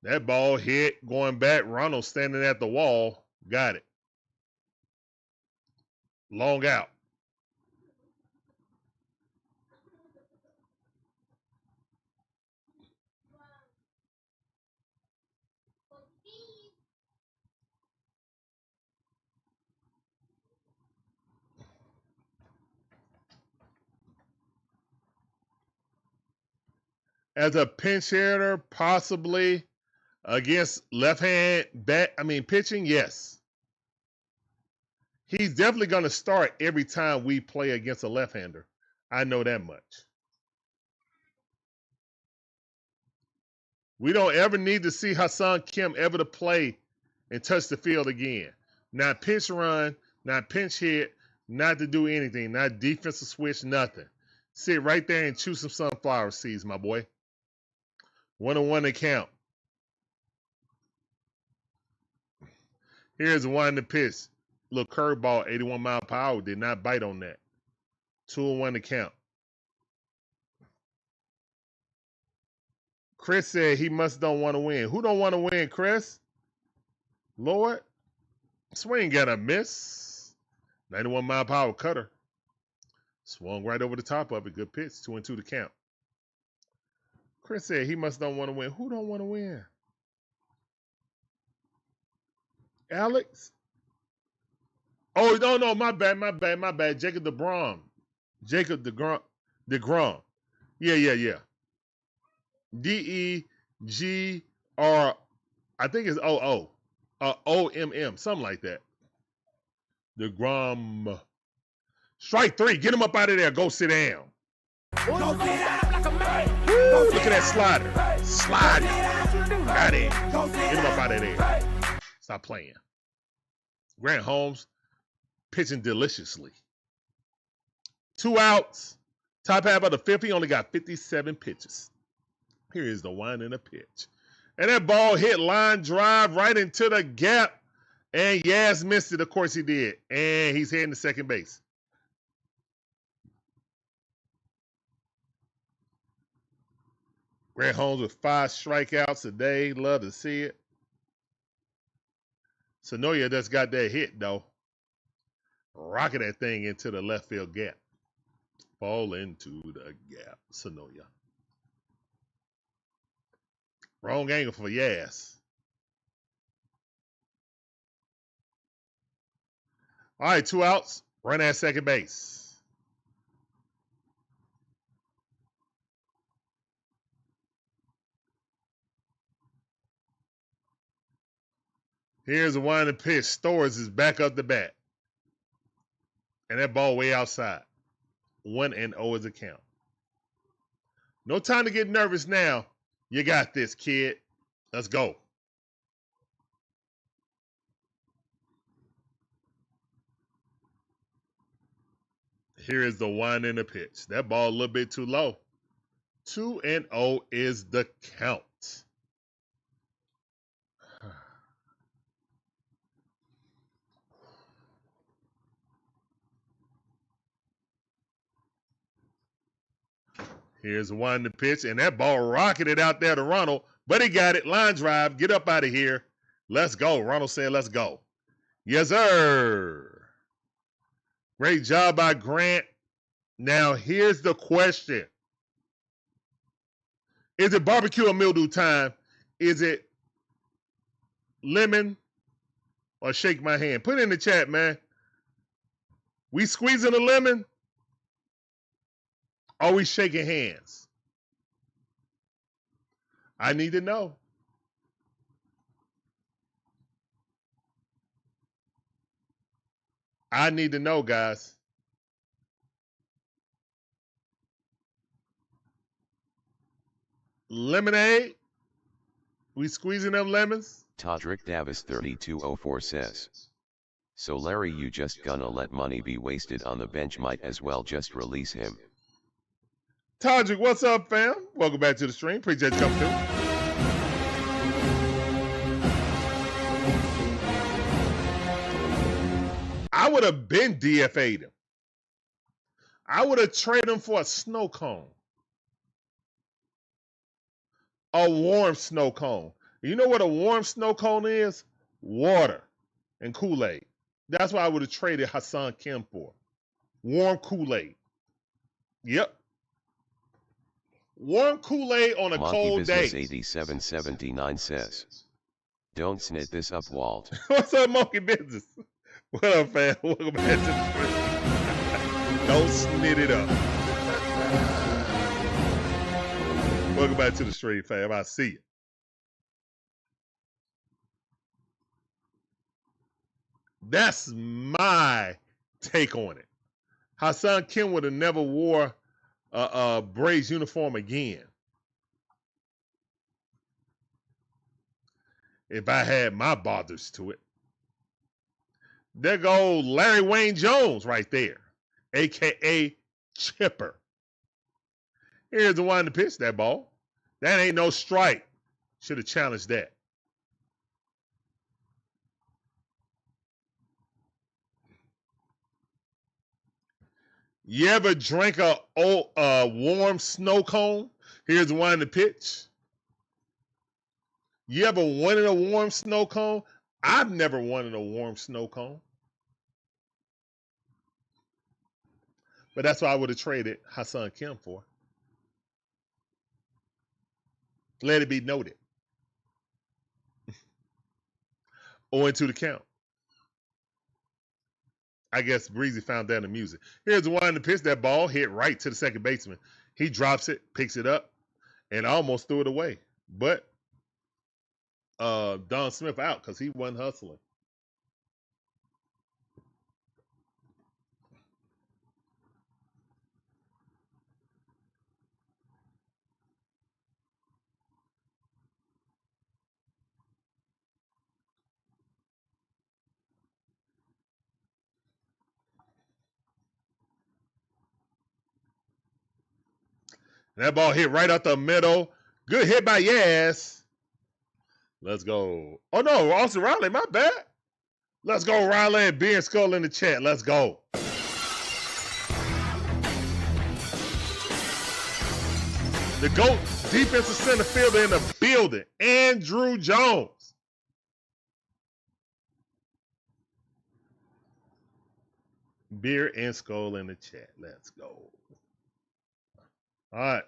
That ball hit, going back. Ronald standing at the wall. Got it. Long out. As a pinch hitter, possibly against left-hand pitching, yes. He's definitely going to start every time we play against a left-hander. I know that much. We don't ever need to see Hassan Kim ever to play and touch the field again. Not pinch run, not pinch hit, not to do anything, not defensive switch, nothing. Sit right there and chew some sunflower seeds, my boy. 1-1 to count. Here's one to pitch. Little curveball, 81 mile per hour. Did not bite on that. 2-1 to count. Chris said he must don't want to win. Who don't want to win, Chris? Lord. Swing got a miss. 91 mile per hour cutter. Swung right over the top of it. Good pitch. 2-2 to count. Chris said he must don't want to win. Who don't want to win? Alex? Oh, no, my bad. Jacob deGrom. deGrom. Yeah. D-E-G-R, I think it's O-O. O-M-M, something like that. deGrom. Strike 3. Get him up out of there. Go sit down. Woo, look at that slider. Slide. Got it. Get him up out of there. Stop playing. Grant Holmes pitching deliciously. 2 outs. Top half of the 5th. He only got 57 pitches. Here is the wind and a pitch. And that ball hit line drive right into the gap. And Yaz missed it. Of course he did. And he's heading to second base. Grant Holmes with 5 strikeouts today. Love to see it. Sonoya just got that hit, though. Rocking that thing into the left field gap. Fall into the gap, Sonoya. Wrong angle for Yaz. All right, 2 outs. Run at second base. Here's the one to pitch. Stores is back up the bat. And that ball way outside. 1-0 is a count. No time to get nervous now. You got this, kid. Let's go. Here is the one in the pitch. That ball a little bit too low. 2-0 is the count. Here's the one to pitch, and that ball rocketed out there to Ronald, but he got it. Line drive. Get up out of here. Let's go. Ronald said, let's go. Yes, sir. Great job by Grant. Now, here's the question. Is it barbecue or mildew time? Is it lemon or shake my hand? Put it in the chat, man. We squeezing a lemon? Or we shaking hands? I need to know. I need to know, guys. Lemonade? We squeezing them lemons? Todrick Davis 3204 says. So Larry, you just gonna let money be wasted on the bench? Might as well just release him. Todrick, what's up, fam? Welcome back to the stream. Appreciate you coming through. I would have been DFA'd him. I would have traded him for a snow cone. A warm snow cone. You know what a warm snow cone is? Water and Kool-Aid. That's why I would have traded Hassan Kim for. Warm Kool-Aid. Yep. Warm Kool-Aid on a Monkey cold day. Business 8779 says. Don't snit this up, Walt. What's up, Monkey Business? What up, fam? Welcome back to the stream. Don't snit it up. Welcome back to the stream, fam. I see you. That's my take on it. Hassan Kim would have never wore a Braves uniform again if I had my bothers to it. There go Larry Wayne Jones right there, a.k.a. Chipper. Here's the one to pitch that ball. That ain't no strike. Should have challenged that. You ever drank a warm snow cone? Here's the one to pitch. You ever wanted a warm snow cone? I've never wanted a warm snow cone. But that's what I would have traded Hassan Kim for. Let it be noted. 0-2 the count. I guess Breezy found that amusing. Here's the one to pitch that ball, hit right to the second baseman. He drops it, picks it up, and almost threw it away. But Don Smith out because he wasn't hustling. That ball hit right out the middle. Good hit by Yaz. Let's go. Oh, no, Austin Riley, my bad. Let's go, Riley, and Beer Skull in the chat. Let's go. The GOAT defensive center fielder in the building, Andrew Jones. Beer and Skull in the chat. Let's go. All right.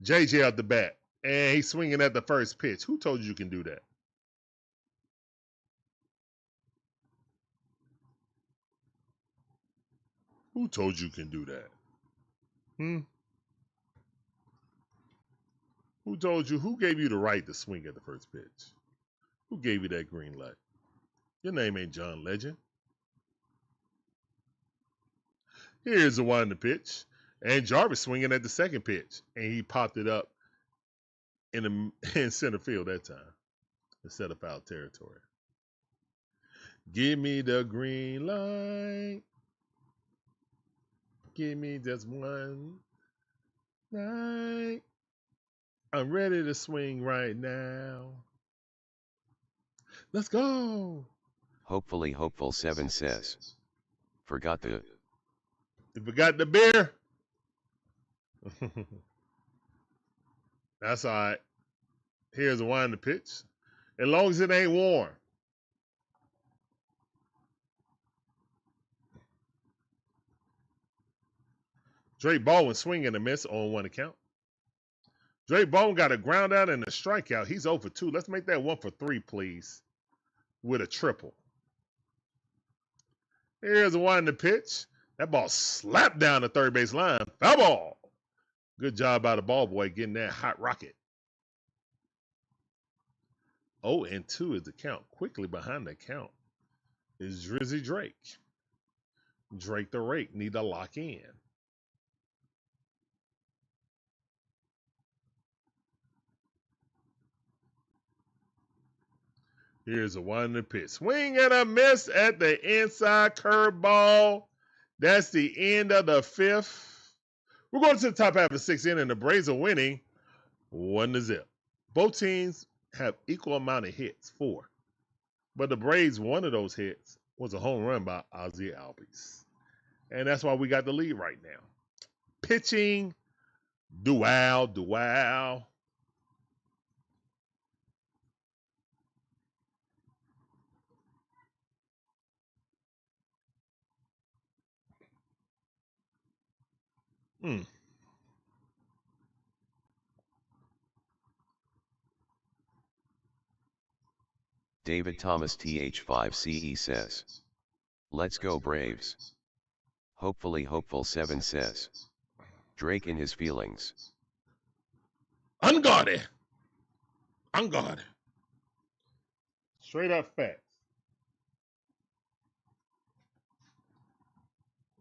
JJ out the bat. And he's swinging at the first pitch. Who told you can do that? Who told you can do that? Who told you? Who gave you the right to swing at the first pitch? Who gave you that green light? Your name ain't John Legend. Here's the one to pitch. And Jarvis swinging at the second pitch. And he popped it up in center field that time instead of foul territory. Give me the green light. Give me just one night. I'm ready to swing right now. Let's go. Hopefully Hopeful 7 says. Forgot the If we got the beer, that's all right. Here's the wine to pitch. As long as it ain't warm. Drake Baldwin swing and a miss on 1 account. Drake Baldwin got a ground out and a strikeout. He's 0 for 2. Let's make that 1 for 3, please, with a triple. Here's the one to pitch. That ball slapped down the third base line. Foul ball. Good job by the ball boy getting that hot rocket. 0 and 2 is the count. Quickly behind the count is Drizzy Drake. Drake the Rake need to lock in. Here's a one to pitch. Swing and a miss at the inside curveball. That's the end of the 5th. We're going to the top half of the 6th inning. The Braves are winning 1-0. Both teams have equal amount of hits, 4. But the Braves, one of those hits was a home run by Ozzie Albies. And that's why we got the lead right now. Pitching, dual. David Thomas TH5CE says, "Let's go Braves." Hopefully Hopeful 7 says, "Drake in his feelings." Unguarded. Straight up facts.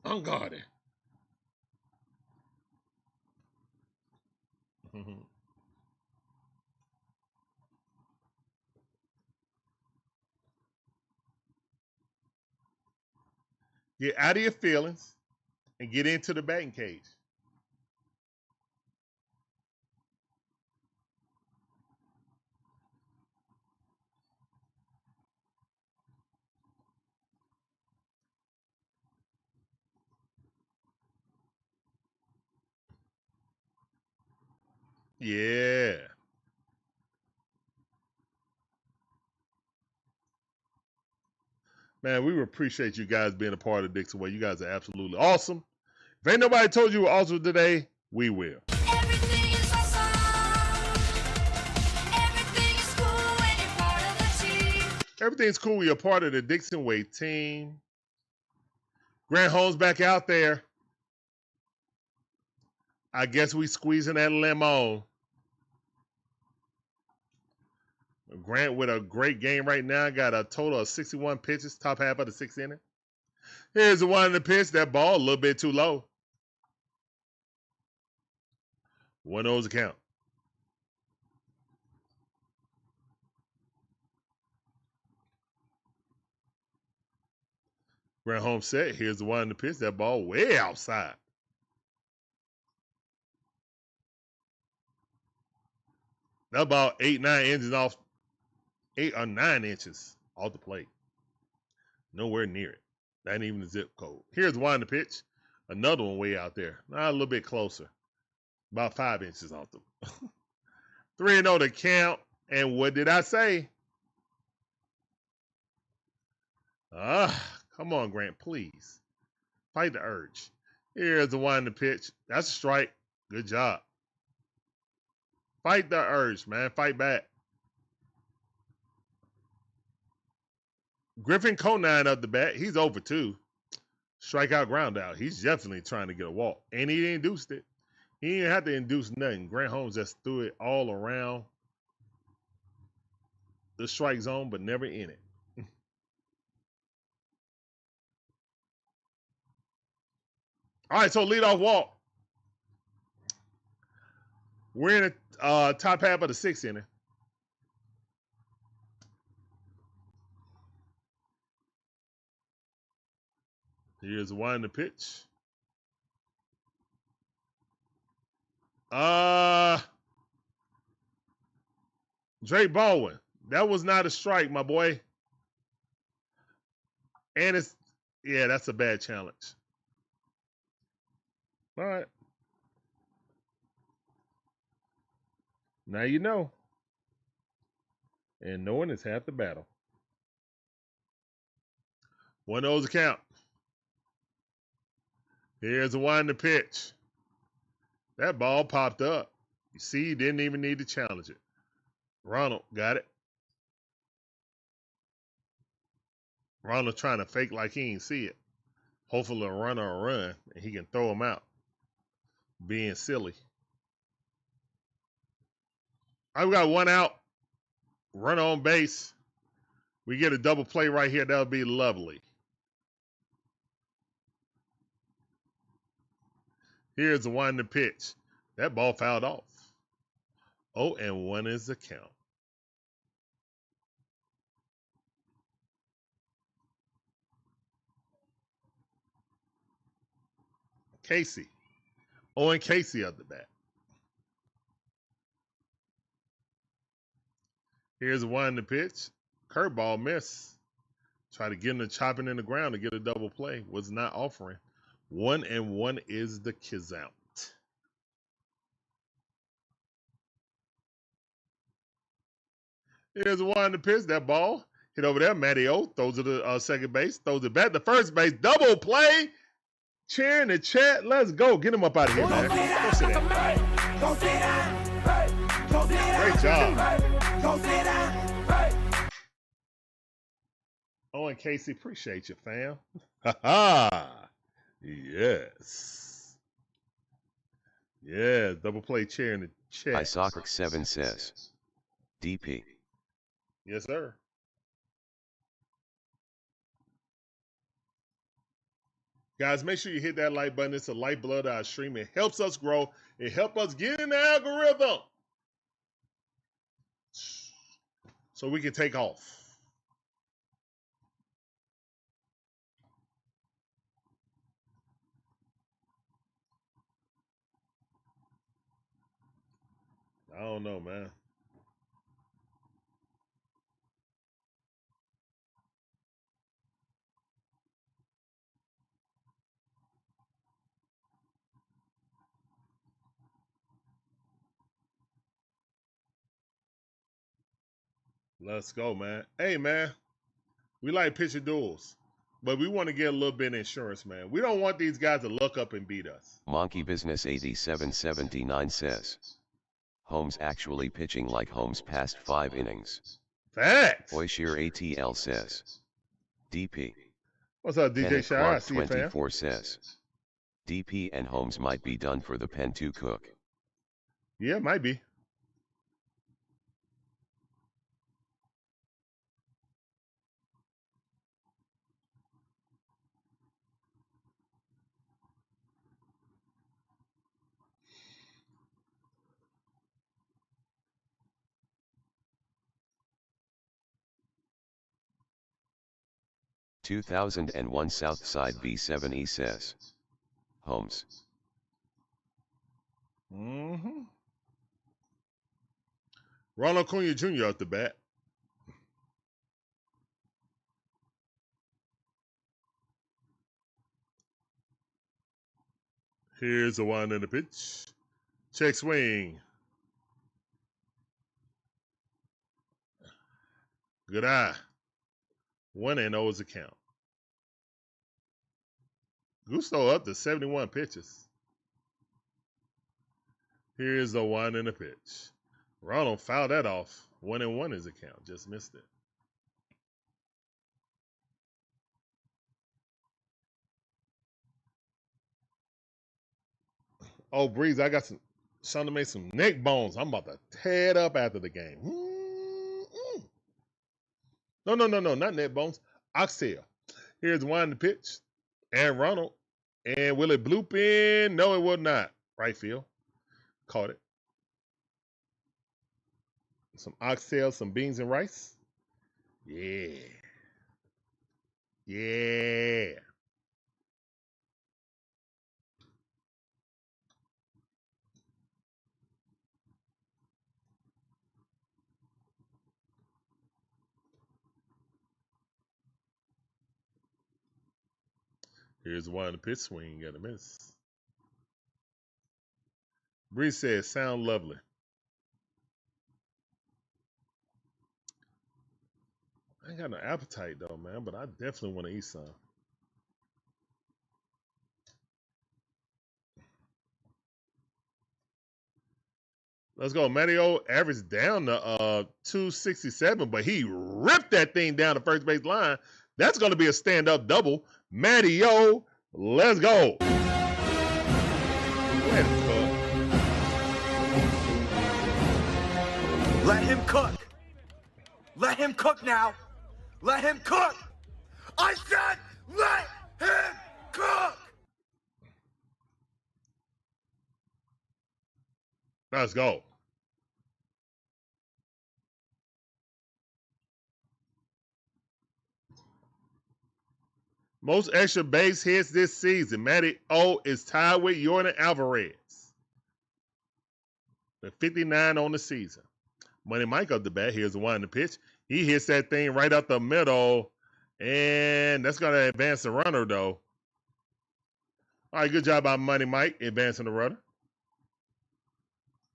Unguarded. Get out of your feelings and get into the batting cage. Yeah. Man, we appreciate you guys being a part of DIXON WAY. You guys are absolutely awesome. If ain't nobody told you we're awesome today, we will. Everything is awesome. Everything is cool when you're part of the team. Everything's cool. You're part of the DIXON WAY team. Grant Holmes back out there. I guess we squeezing that lemon. Grant with a great game right now. Got a total of 61 pitches, top half of the 6th inning. Here's the one in the pitch. That ball a little bit too low. 1-0's the count. Grant Holmes set. Here's the one in the pitch. That ball way outside. That about 8 or 9 inches off the plate. Nowhere near it. That ain't even the zip code. Here's one to pitch. Another one way out there. A little bit closer. About 5 inches off the 3-0 to count. And what did I say? Come on, Grant, please. Fight the urge. Here's the one to pitch. That's a strike. Good job. Fight the urge, man. Fight back. Griffin Conine up the bat. He's over 2. Strikeout, ground out. He's definitely trying to get a walk. And he induced it. He didn't have to induce nothing. Grant Holmes just threw it all around the strike zone, but never in it. All right, so leadoff walk. We're in the top half of the 6th inning. Here's one in the pitch. Drake Baldwin. That was not a strike, my boy. And that's a bad challenge. All right. Now you know. And knowing is half the battle. One of those account. Here's the one to pitch. That ball popped up. You see, he didn't even need to challenge it. Ronald got it. Ronald trying to fake like he ain't see it. Hopefully a runner will run and he can throw him out. Being silly. I've got one out. Runner on base. We get a double play right here. That would be lovely. Here's the one to pitch. That ball fouled off. 0-1 is the count. Casey. Owen Casey at the bat. Here's the one to pitch. Curveball miss. Try to get him to chopping in the ground to get a double play. Was not offering. 1-1 is the kids out. Here's the one to pitch. That ball hit over there. Matty O throws it to second base. Throws it back to first base. Double play. Cheer in the chat. Let's go. Get him up out of here, man. Go sit down. Go sit down. Go sit down. Great job. Go sit down. Owen Casey, appreciate you, fam. Ha ha. Yes. Yeah, double play chair in the chat. iSoccer7 says. DP. Yes, sir. Guys, make sure you hit that like button. It's the lifeblood of our stream. It helps us grow. It helps us get in the algorithm so we can take off. I don't know, man. Let's go, man. Hey, man, we like pitcher duels, but we want to get a little bit of insurance, man. We don't want these guys to look up and beat us. Monkey Business 8779 says. Holmes actually pitching like Holmes past 5 innings. Facts. Oishir ATL says. DP. What's up, DJ Kenneth Shire? I Clark see you, fam. 24 says. DP and Holmes might be done for the pen to cook. Yeah, might be. (2001) Southside B7E says. Holmes. Mm-hmm. Ronald Acuna Jr. off the bat. Here's the one in the pitch. Check swing. Good eye. 1-0 is the count. Gusto up to 71 pitches. Here's the one in the pitch. Ronald fouled that off. 1-1 is the count. Just missed it. Oh, Breeze, I got something to make some neck bones. I'm about to tear it up after the game. No, not neck bones. Oxtail. Here's one in the pitch. And Ronald. And will it bloop in? No, it will not. Right field. Caught it. Some oxtail, some beans and rice. Yeah. Yeah. Here's one in the pitch swing. Got a miss. Bree says, sound lovely. I ain't got no appetite though, man, but I definitely want to eat some. Let's go. Mario averaged down to 267, but he ripped that thing down the first base line. That's going to be a stand-up double. Mario, let's go. Let him cook. Let him cook now. Let him cook. I said let him cook. Let's go. Most extra base hits this season. Matty O is tied with Jordan Alvarez. The 59 on the season. Money Mike up the bat. Here's the one in the pitch. He hits that thing right up the middle. And that's going to advance the runner, though. All right, good job by Money Mike advancing the runner.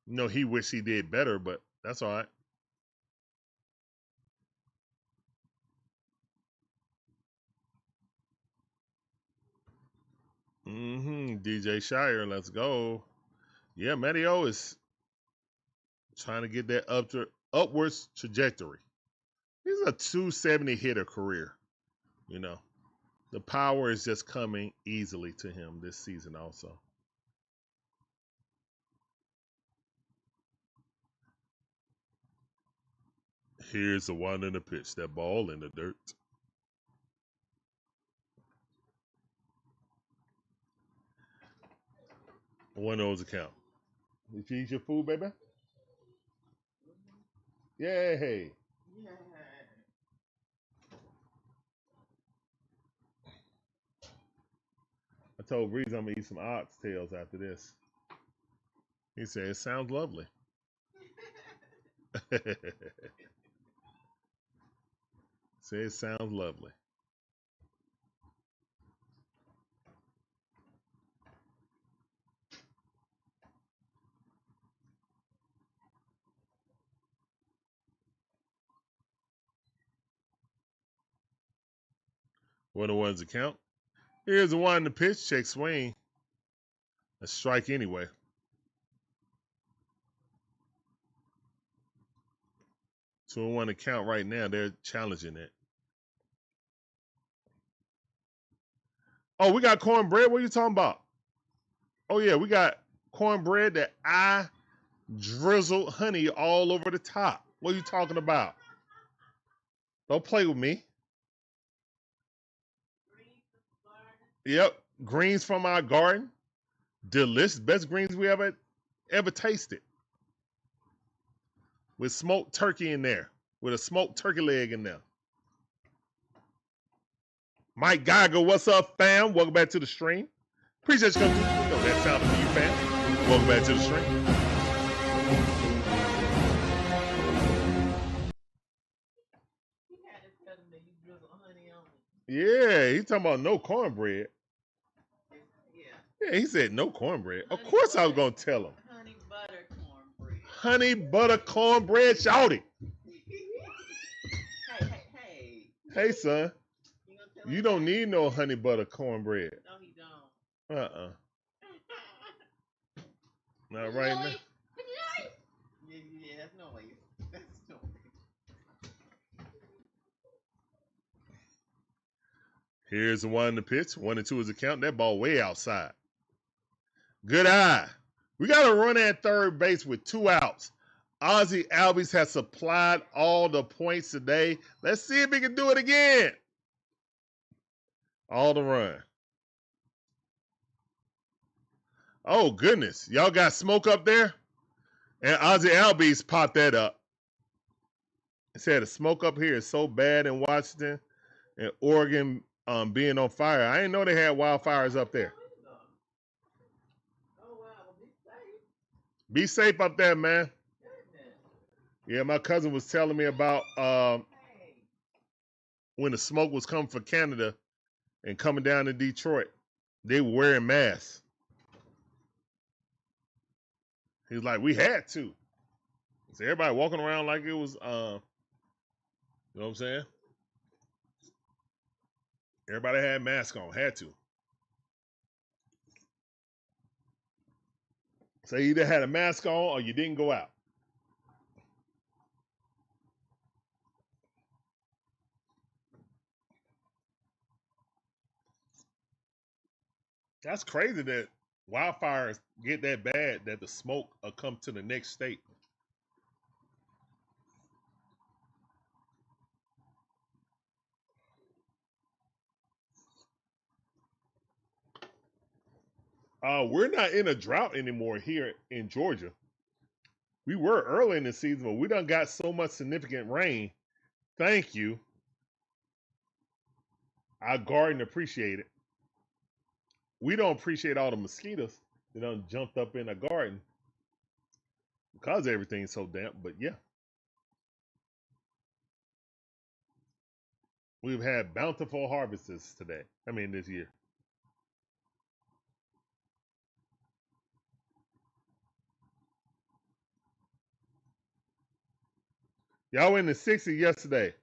You know, he wished he did better, but that's all right. DJ Shire, let's go. Yeah, Matty O is trying to get that upwards trajectory. He's a 270 hitter career. You know, the power is just coming easily to him this season also. Here's the one in the pitch. That ball in the dirt. One of those account. Did you eat your food, baby? Yay. Yeah. I told Breeze I'm going to eat some oxtails after this. He said, it sounds lovely. Say it sounds lovely. One of one's account. Here's the one in the pitch. Check swing. A strike anyway. So in one account right now, they're challenging it. Oh, we got cornbread. What are you talking about? Oh, yeah, we got cornbread that I drizzled honey all over the top. What are you talking about? Don't play with me. Yep, greens from our garden. Delicious. Best greens we ever tasted. With smoked turkey in there. With a smoked turkey leg in there. Mike Geiger, what's up, fam? Welcome back to the stream. Appreciate you coming through. You know that sound for you, fam. Welcome back to the stream. Yeah, he talking about no cornbread. Yeah, he said no cornbread. Of course I was going to tell him. Honey butter cornbread. Honey butter cornbread, shouty. Hey. Hey, son. You don't need no honey butter cornbread. No, he don't. Not right now. Yeah, that's no way. That's no way. Here's the one in the pitch. 1 and 2 is the count. That ball way outside. Good eye. We got a run at third base with 2 outs. Ozzie Albies has supplied all the points today. Let's see if he can do it again. All the run. Oh, goodness. Y'all got smoke up there? And Ozzie Albies popped that up. He said the smoke up here is so bad in Washington and Oregon being on fire. I didn't know they had wildfires up there. Oh, wow. Be safe. Be safe up there, man. Yeah, my cousin was telling me about when the smoke was coming from Canada and coming down to Detroit. They were wearing masks. He was like, we had to. So everybody walking around like it was, you know what I'm saying? Everybody had masks on, had to. So you either had a mask on or you didn't go out. That's crazy that wildfires get that bad that the smoke will come to the next state. We're not in a drought anymore here in Georgia. We were early in the season, but we done got so much significant rain. Thank you. Our garden appreciate it. We don't appreciate all the mosquitoes that done jumped up in the garden because everything's so damp. But yeah, we've had bountiful harvests today. I mean, this year. Y'all were in the 60s yesterday.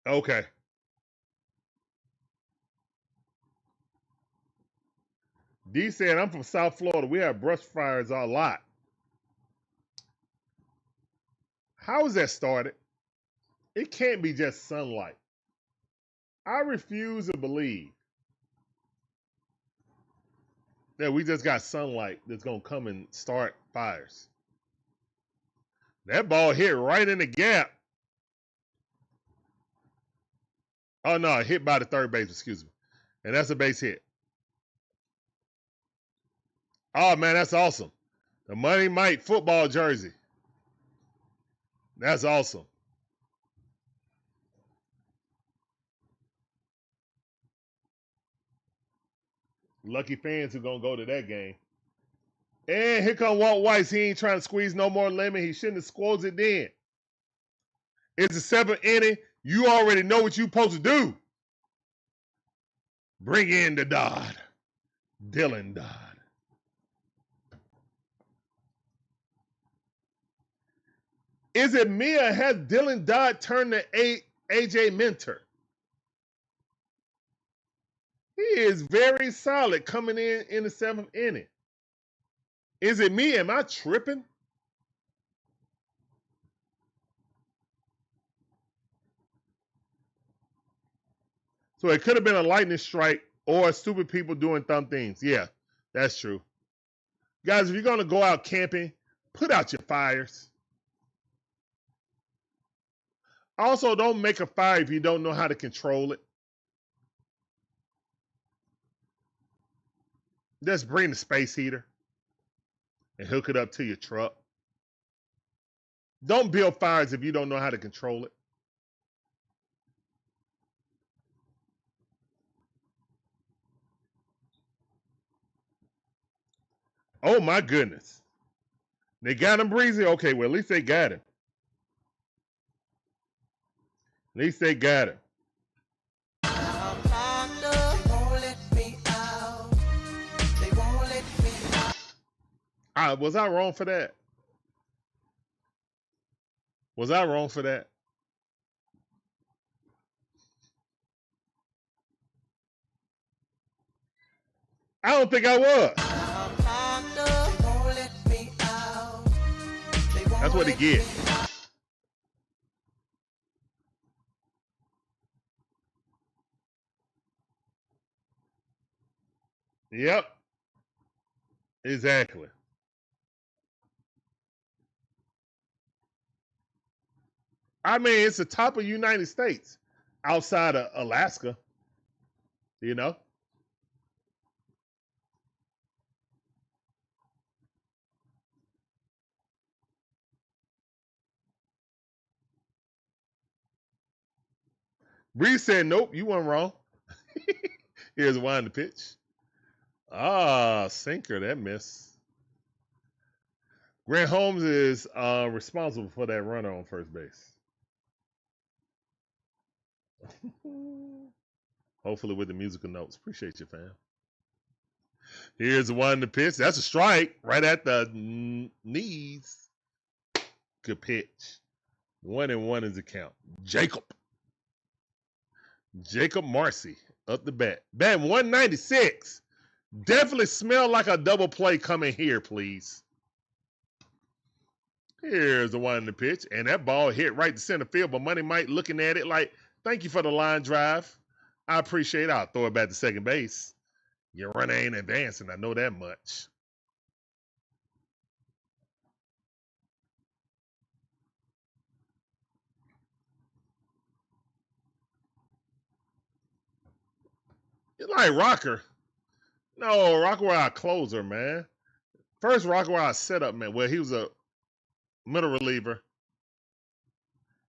Okay. D said, I'm from South Florida. We have brush fires a lot. How is that started? It can't be just sunlight. I refuse to believe that we just got sunlight that's going to come and start fires. That ball hit right in the gap. Oh, no, hit by the third base, excuse me. And that's a base hit. Oh, man, that's awesome. The Money Mike football jersey. That's awesome. Lucky fans who going to go to that game. And here come Walt Weiss. He ain't trying to squeeze no more lemon. He shouldn't have squeezed it then. It's the seventh inning. You already know what you're supposed to do. Bring in the Dodd. Dylan Dodd. Is it me or has Dylan Dodd turned to AJ Minter? He is very solid coming in the seventh inning. Is it me? Am I tripping? So it could have been a lightning strike or stupid people doing dumb things. Yeah, that's true. Guys, if you're going to go out camping, put out your fires. Also, don't make a fire if you don't know how to control it. Just bring the space heater and hook it up to your truck. Don't build fires if you don't know how to control it. Oh my goodness. They got him, Breezy? Okay, well, at least they got him. At least they got him. Was I wrong for that? Was I wrong for that? I don't think I was. That's what he get. Yep. Exactly. I mean, it's the top of the United States outside of Alaska, you know? Bree said, nope, you weren't wrong. Here's Wine to pitch. Ah, sinker, that miss. Grant Holmes is responsible for that runner on first base. Hopefully with the musical notes. Appreciate you, fam. Here's the one to pitch. That's a strike right at the knees. Good pitch. 1-1 is the count. Jacob Marcy up the bat. Batting 196. Definitely smell like a double play coming here, please. Here's the one in the pitch. And that ball hit right to center field. But Money Mike looking at it like, thank you for the line drive. I appreciate it. I'll throw it back to second base. Your runner ain't advancing. I know that much. It's like Rocker. No, Rocker was our closer, man. First Rocker was our setup, man. Well, he was a middle reliever.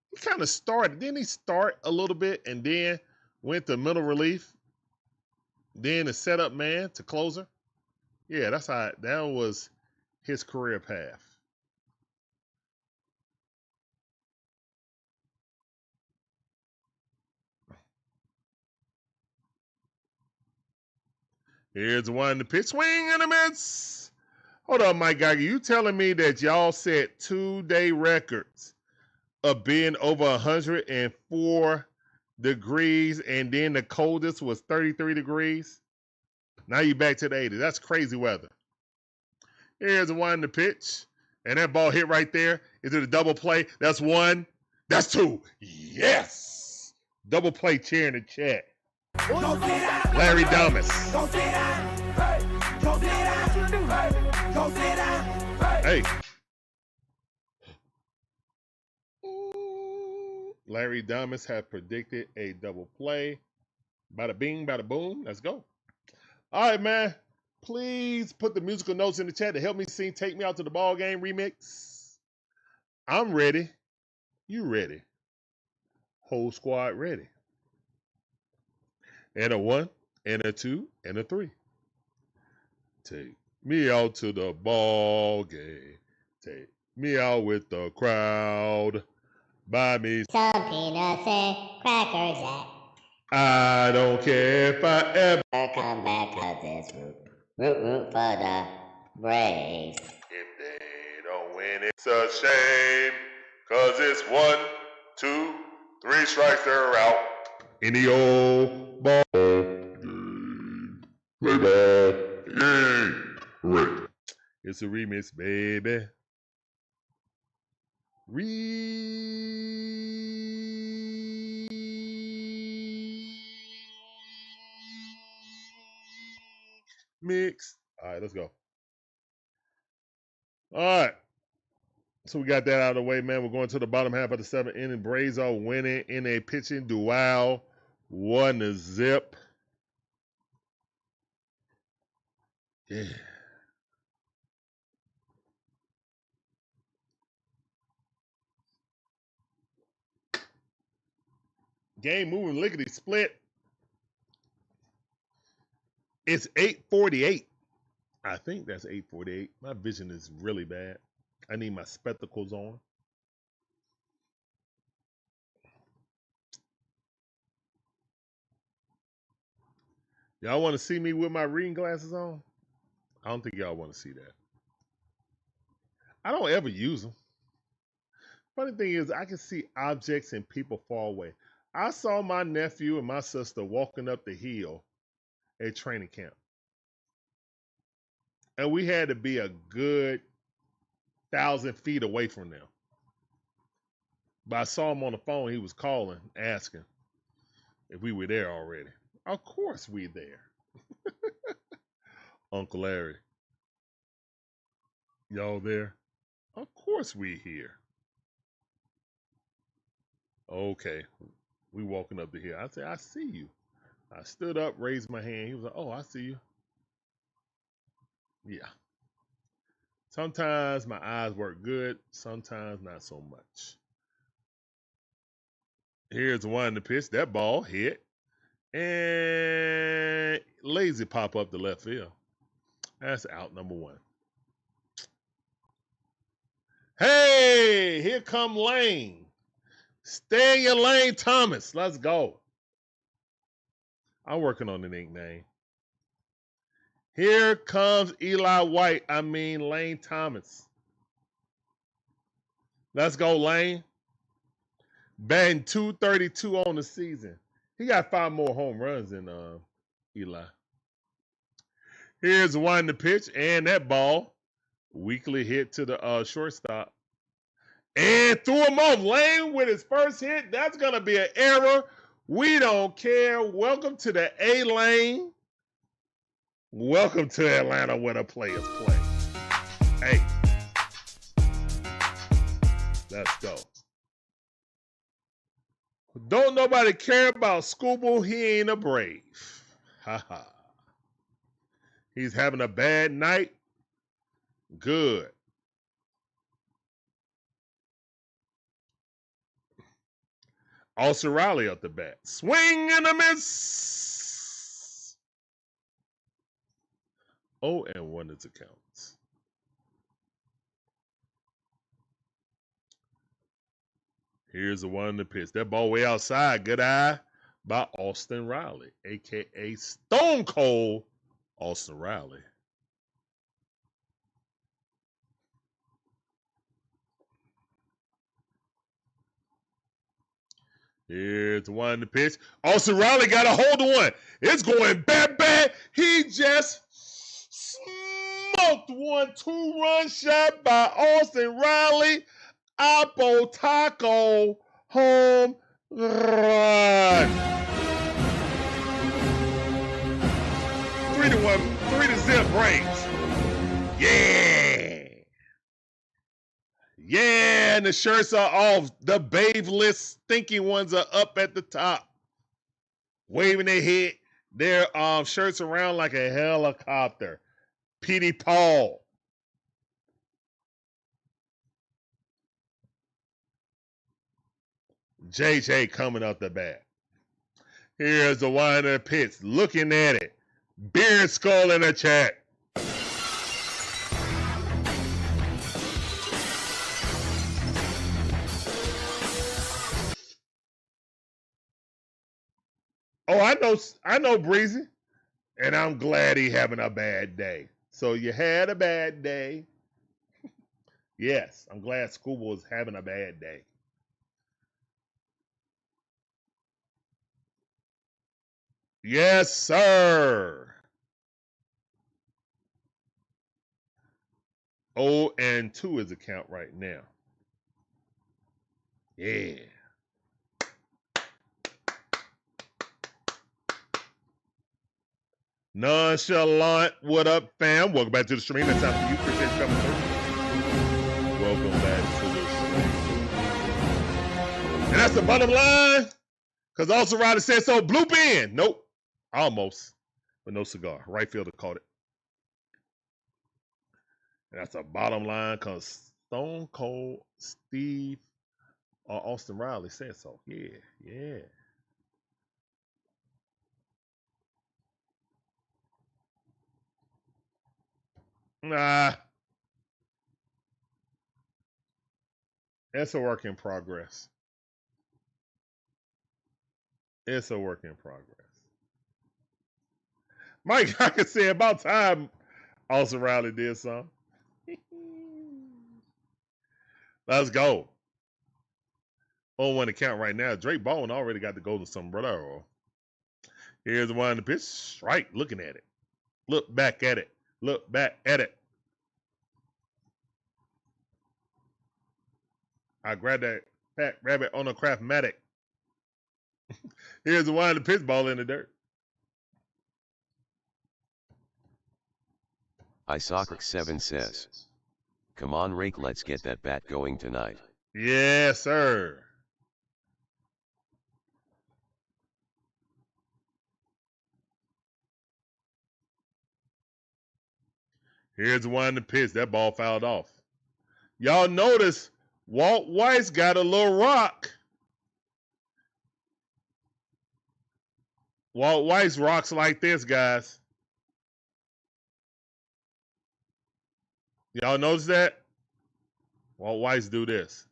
He kind of started. Didn't he start a little bit and then went to middle relief? Then the setup man to closer? Yeah, that was his career path. Here's the one to pitch. Swing and a miss. Hold on, Mike Geiger. You telling me that y'all set 2-day records of being over 104 degrees and then the coldest was 33 degrees? Now you back to the 80s. That's crazy weather. Here's the one to pitch. And that ball hit right there. Is it a double play? That's one. That's two. Yes. Double play chair in the chat. Larry Dumas. Hey. Larry Dumas have predicted a double play. Bada bing, bada boom. Let's go. All right, man. Please put the musical notes in the chat to help me sing Take Me Out to the Ball Game remix. I'm ready. You ready? Whole squad ready. And a 1, and a 2, and a 3. Take me out to the ball game. Take me out with the crowd. Buy me some peanuts and Cracker Jack. I don't care if I ever come back, cause it's root for the Braves. If they don't win, it's a shame. Cause it's 1, 2, 3 strikes, they're out. In the old ball game. Play ball game. Right. It's a remix, baby. Mix. All right, let's go. All right. So we got that out of the way, man. We're going to the bottom half of the 7th inning. Braves are winning in a pitching duel. 1-0. Yeah. Game moving lickety split. It's 8:48. I think that's 8:48. My vision is really bad. I need my spectacles on. Y'all want to see me with my reading glasses on? I don't think y'all want to see that. I don't ever use them. Funny thing is, I can see objects and people far away. I saw my nephew and my sister walking up the hill at training camp. And we had to be a good 1,000 feet away from them. But I saw him on the phone. He was calling, asking if we were there already. Of course we there. Uncle Larry. Y'all there? Of course we here. Okay. We walking up the hill. I said, I see you. I stood up, raised my hand. He was like, oh, I see you. Yeah. Sometimes my eyes work good. Sometimes not so much. Here's one to pitch. That ball hit. And lazy pop up the left field. That's out number 1. Hey, here come Lane. Stay in your lane, Thomas. Let's go. I'm working on the nickname. Here comes Lane Thomas. Let's go, Lane. Batting .232 on the season. He got 5 more home runs than Eli. Here's one to pitch, and that ball, weakly hit to the shortstop. And threw him off. Lane with his first hit. That's going to be an error. We don't care. Welcome to the A lane. Welcome to Atlanta where the players play. Hey. Let's go. Don't nobody care about Scooble. He ain't a Brave. Ha. He's having a bad night. Good. Olson Riley up the bat. Swing and a miss. 0-1 is the counts. Here's the one to pitch. That ball way outside. Good eye by Austin Riley, a.k.a. Stone Cold Austin Riley. Here's the one to pitch. Austin Riley got a hold of one. It's going bad. He just smoked one 2-run shot by Austin Riley. Apple Taco home run. 3-1, 3-0 Braves. Yeah, and the shirts are off. The Babe-less stinky ones are up at the top. Waving their shirts around like a helicopter. Petey Paul. JJ coming up the bat. Here's the one that pitch. Looking at it. Beard skull in the chat. Oh, I know Breezy. And I'm glad he having a bad day. So you had a bad day. Yes, I'm glad Scooble is having a bad day. Yes, sir. 0-2 is the count right now. Yeah. Nonchalant, what up, fam? Welcome back to the stream. That's time for you. Appreciate you coming through. Welcome back to the stream. And that's the bottom line. Because also Ryder said so. Blue bin. Nope. Almost. But no cigar. Right fielder caught it. And that's the bottom line because Stone Cold Steve or Austin Riley said so. Yeah. Nah. It's a work in progress. It's a work in progress. Mike, I could say about time Austin Riley did something. Let's go. 0-1 to count right now. Drake Baldwin already got the golden sombrero. Here's the one to pitch. Strike. Looking at it. Look back at it. Look back at it. I grabbed that fat rabbit on a Craftmatic. Here's the one to pitch. Ball in the dirt. Isaac7 says, come on, Rake, let's get that bat going tonight. Yes, sir. Here's the one to pitch. That ball fouled off. Y'all notice Walt Weiss got a little rock. Walt Weiss rocks like this, guys. Y'all notice that? Walt Weiss do this.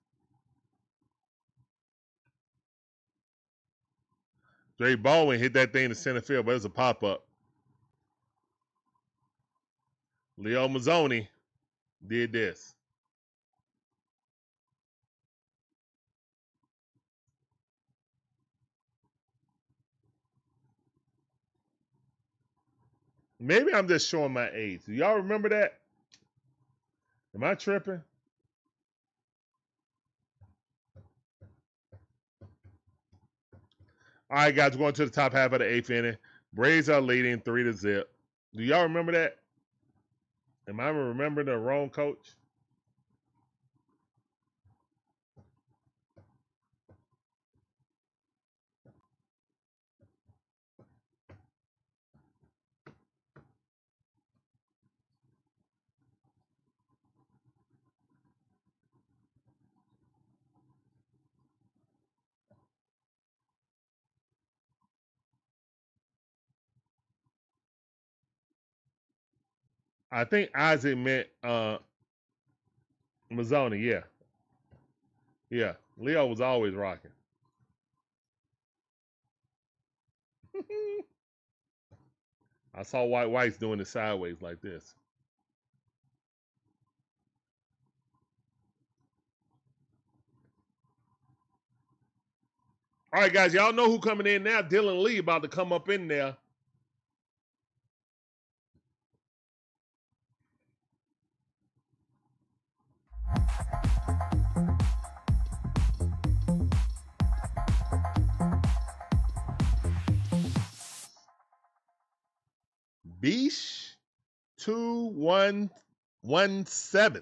Drake Baldwin hit that thing to center field, but it's a pop-up. Leo Mazzoni did this. Maybe I'm just showing my age. Do y'all remember that? Am I tripping? All right, guys, we're going to the top half of the 8th inning. Braves are leading 3-0. Do y'all remember that? Am I remembering the wrong coach? I think Isaac meant Mazzoni, yeah. Yeah. Leo was always rocking. I saw White Whites doing it sideways like this. All right, guys, y'all know who coming in now. Dylan Lee about to come up in there. Beesh 2117.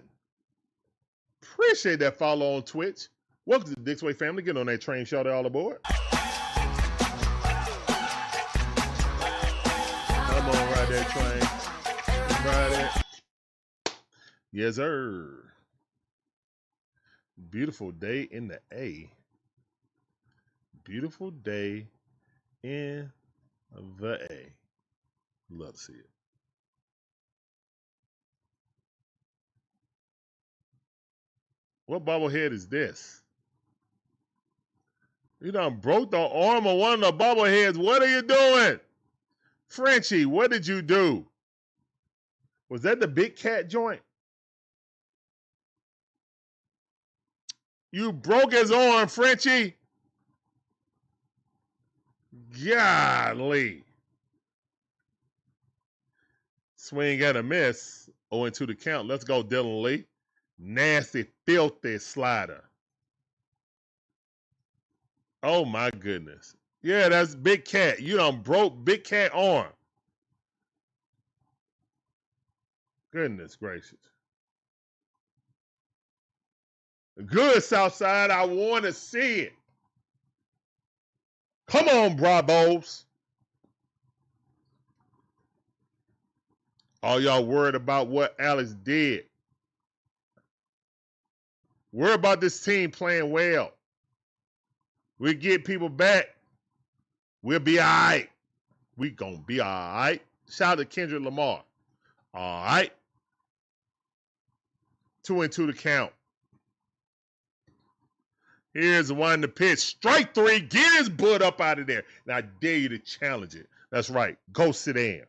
Appreciate that follow on Twitch. Welcome to the DIXON WAY family. Get on that train, shout out all aboard. Come on, ride that train. Ride it. Yes, sir. Beautiful day in the A. Beautiful day in the A. Love to see it. What bobblehead is this? You done broke the arm of one of the bobbleheads. What are you doing? Frenchie, what did you do? Was that the big cat joint? You broke his arm, Frenchie. Golly. Swing and a miss. 0-2 the count. Let's go, Dylan Lee. Nasty, filthy slider. Oh, my goodness. Yeah, that's Big Cat. You done broke Big Cat arm. Goodness gracious. Good, Southside. I want to see it. Come on, Bravos. All y'all worried about what Alex did. Worry about this team playing well. We'll get people back. We'll be all right. We gonna be all right. Shout out to Kendrick Lamar. All right. 2-2 to count. Here's one to pitch. Strike three. Get his butt up out of there. Now I dare you to challenge it. That's right. Go sit down.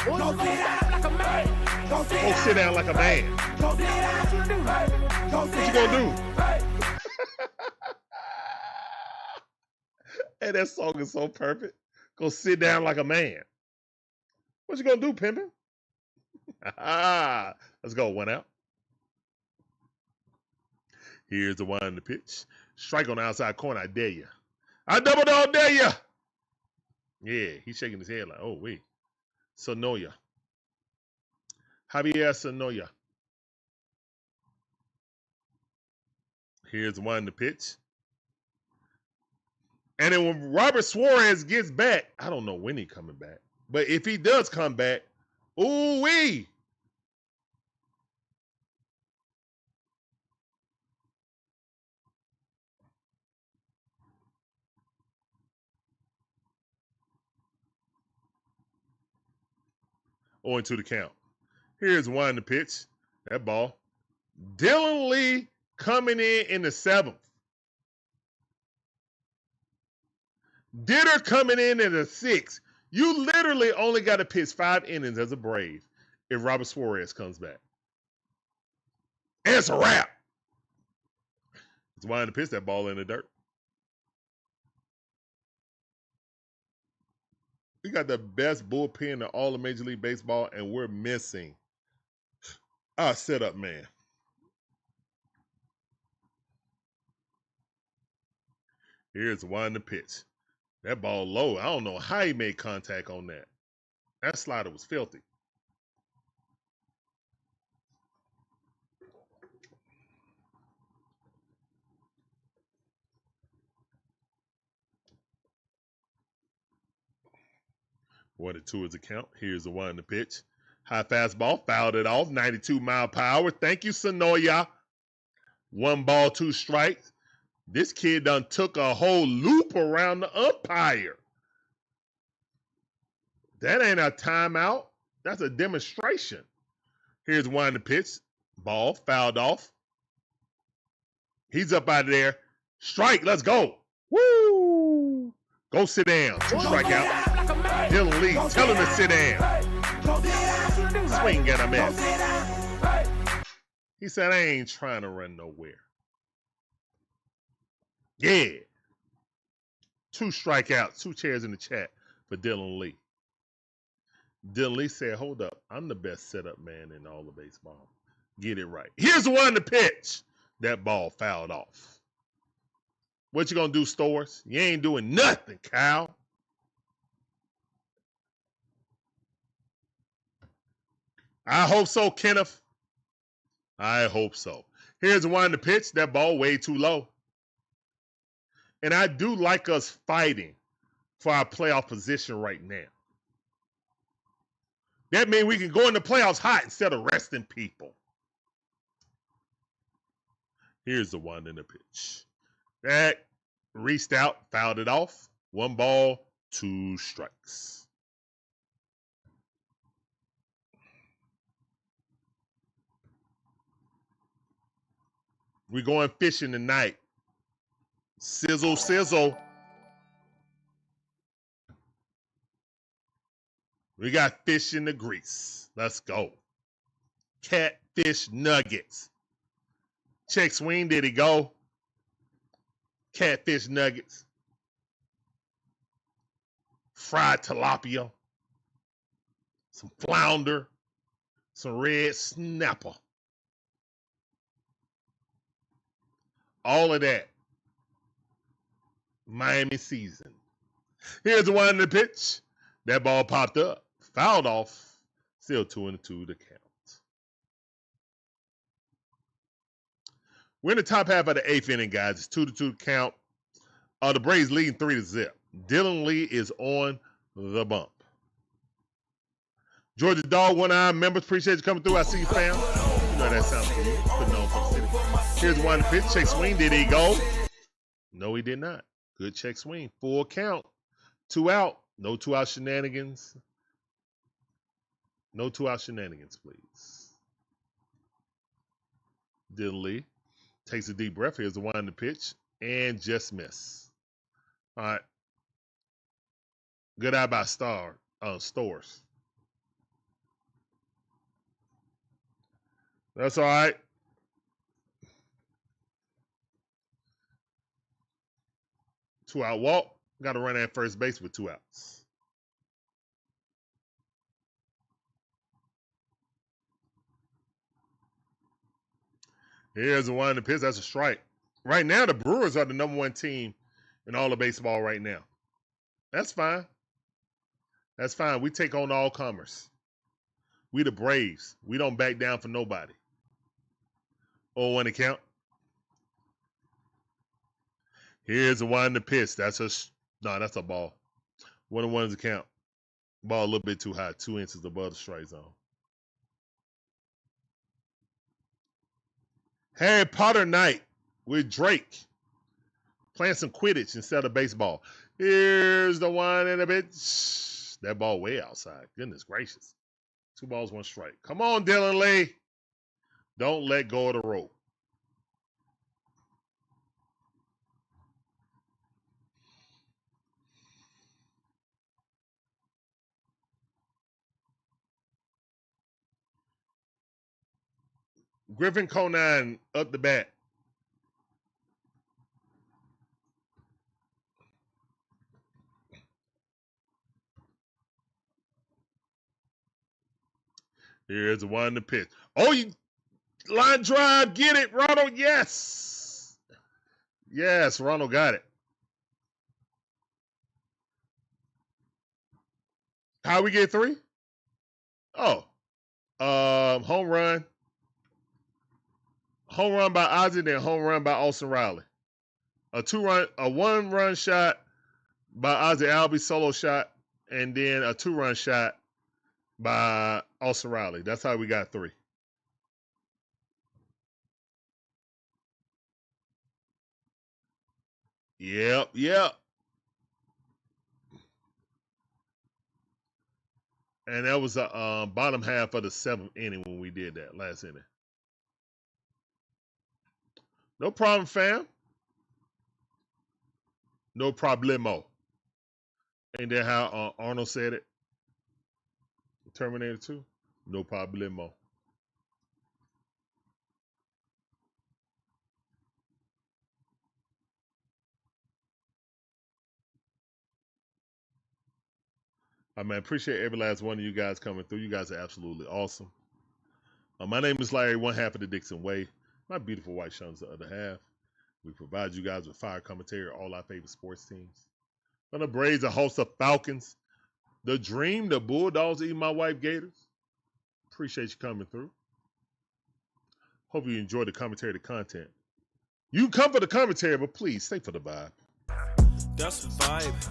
Go sit down like a man. Go sit down like a man. Go sit down. What you gonna do? Hey, that song is so perfect. Go sit down like a man. What you gonna do, pimpin'? Let's go. One out. Here's the one in the pitch. Strike on the outside corner. I dare you. I double dog dare you. Yeah, he's shaking his head like, oh, wait. Sonoya. Javier Sonoya. Here's the one in the pitch. And then when Robert Suarez gets back, I don't know when he's coming back. But if he does come back, ooh-wee. Owing to the count. Here's one in the pitch. That ball. Dylan Lee coming in the 7th. Ditter coming in the 6th. You literally only got to pitch 5 innings as a Brave. if Robert Suarez comes back. And it's a wrap. It's winding to pitch that ball in the dirt. We got the best bullpen in all of Major League Baseball, and we're missing our setup man. Here's the winding pitch. That ball low. I don't know how he made contact on that. That slider was filthy. One and two is the count. Here's the winding pitch. High fastball, fouled it off. 92-mile-per-hour. Thank you, Sonoya. 1 ball, 2 strikes. This kid done took a whole loop around the umpire. That ain't a timeout. That's a demonstration. Here's one the pitch. Ball fouled off. He's up out of there. Strike. Let's go. Woo! Go sit down. 2 strikeouts. Dylan Lee, tell him to sit down. Swing and a miss. He said, I ain't trying to run nowhere. Yeah. 2 strikeouts, 2 chairs in the chat for Dylan Lee. Dylan Lee said, hold up, I'm the best setup man in all of baseball. Get it right. Here's the one to pitch. That ball fouled off. What you gonna do, Stores? You ain't doing nothing, Kyle. I hope so, Kenneth. I hope so. Here's the one to pitch. That ball way too low. And I do like us fighting for our playoff position right now. That means we can go in the playoffs hot instead of resting people. Here's the one in the pitch. That reached out, fouled it off. 1 ball, 2 strikes. We're going fishing tonight. Sizzle, sizzle. We got fish in the grease. Let's go. Catfish nuggets. Check swing, did he go? Catfish nuggets. Fried tilapia. Some flounder. Some red snapper. All of that. Miami season. Here's the one in the pitch. That ball popped up. Fouled off. Still 2-2 to count. We're in the top half of the 8th inning, guys. It's 2-2 to count. The Braves leading 3-0. Dylan Lee is on the bump. Georgia Dog, One Eye members, appreciate you coming through. I see you, fam. You know that sounds good. Putting on for the city. Here's one pitch. Check swing. Did he go? No, he did not. Good check swing. Full count. 2 out. No 2-out shenanigans. No 2-out shenanigans, please. Dylan Lee takes a deep breath. Here's the one in the pitch. And just miss. All right. Good eye by Stores. That's all right. Two-out walk. Got to run at first base with 2 outs. Here's the one in the pitch. That's a strike. Right now, the Brewers are the #1 team in all of baseball right now. That's fine. That's fine. We take on all comers. We the Braves. We don't back down for nobody. 0-1 to count. Here's the one in the pitch. That's a ball. 1-1 is the count. Ball a little bit too high. 2 inches above the strike zone. Harry Potter night with Drake. Playing some Quidditch instead of baseball. Here's the one in the pitch. That ball way outside. Goodness gracious. 2 balls, 1 strike. Come on, Dylan Lee. Don't let go of the rope. Griffin Conine up the bat. Here's the one in the pitch. Oh, you line drive. Get it, Ronald. Yes. Yes, Ronald got it. How we get 3? Oh. Home run. Home run by Ozzie, then home run by Olson Riley. A 1-run shot by Ozzie Albies, solo shot, and then a 2-run shot by Olson Riley. That's how we got 3. Yep. And that was the bottom half of the 7th inning when we did that last inning. No problem, fam. No problemo. Ain't that how Arnold said it? Terminator 2? No problemo. I mean, appreciate every last one of you guys coming through. You guys are absolutely awesome. My name is Larry, one half of the DIXON Way. My beautiful wife, Sean's the other half. We provide you guys with fire commentary, all our favorite sports teams. From the Braves, the host of Falcons, the Dream, the Bulldogs, even my wife, Gators. Appreciate you coming through. Hope you enjoy the commentary, the content. You can come for the commentary, but please stay for the vibe. That's the vibe.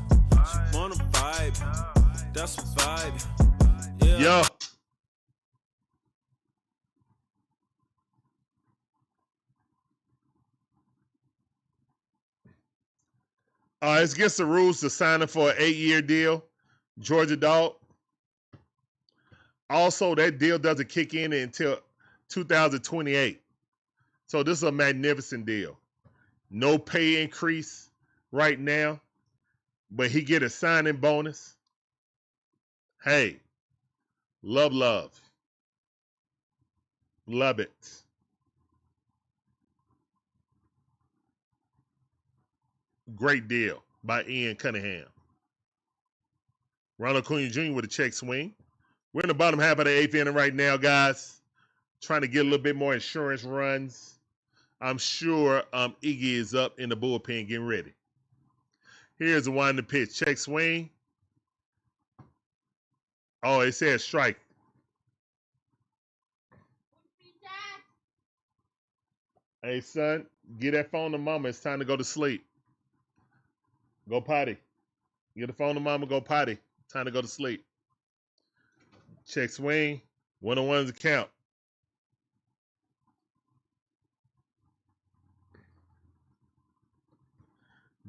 She wanna vibe. That's the vibe. Yeah. Yo. It's against the rules to sign him for an 8-year deal. Georgia Dog. Also, that deal doesn't kick in until 2028. So this is a magnificent deal. No pay increase right now, but he get a signing bonus. Hey, love. Love it. Great deal by Ian Cunningham. Ronald Acuna Jr. with a check swing. We're in the bottom half of the 8th inning right now, guys. Trying to get a little bit more insurance runs. I'm sure Iggy is up in the bullpen getting ready. Here's the one in the pitch. Check swing. Oh, it says strike. Hey, son, get that phone to mama. It's time to go to sleep. Go potty. Get the phone to mama, go potty. Time to go to sleep. Check swing. 1-on-1's a count.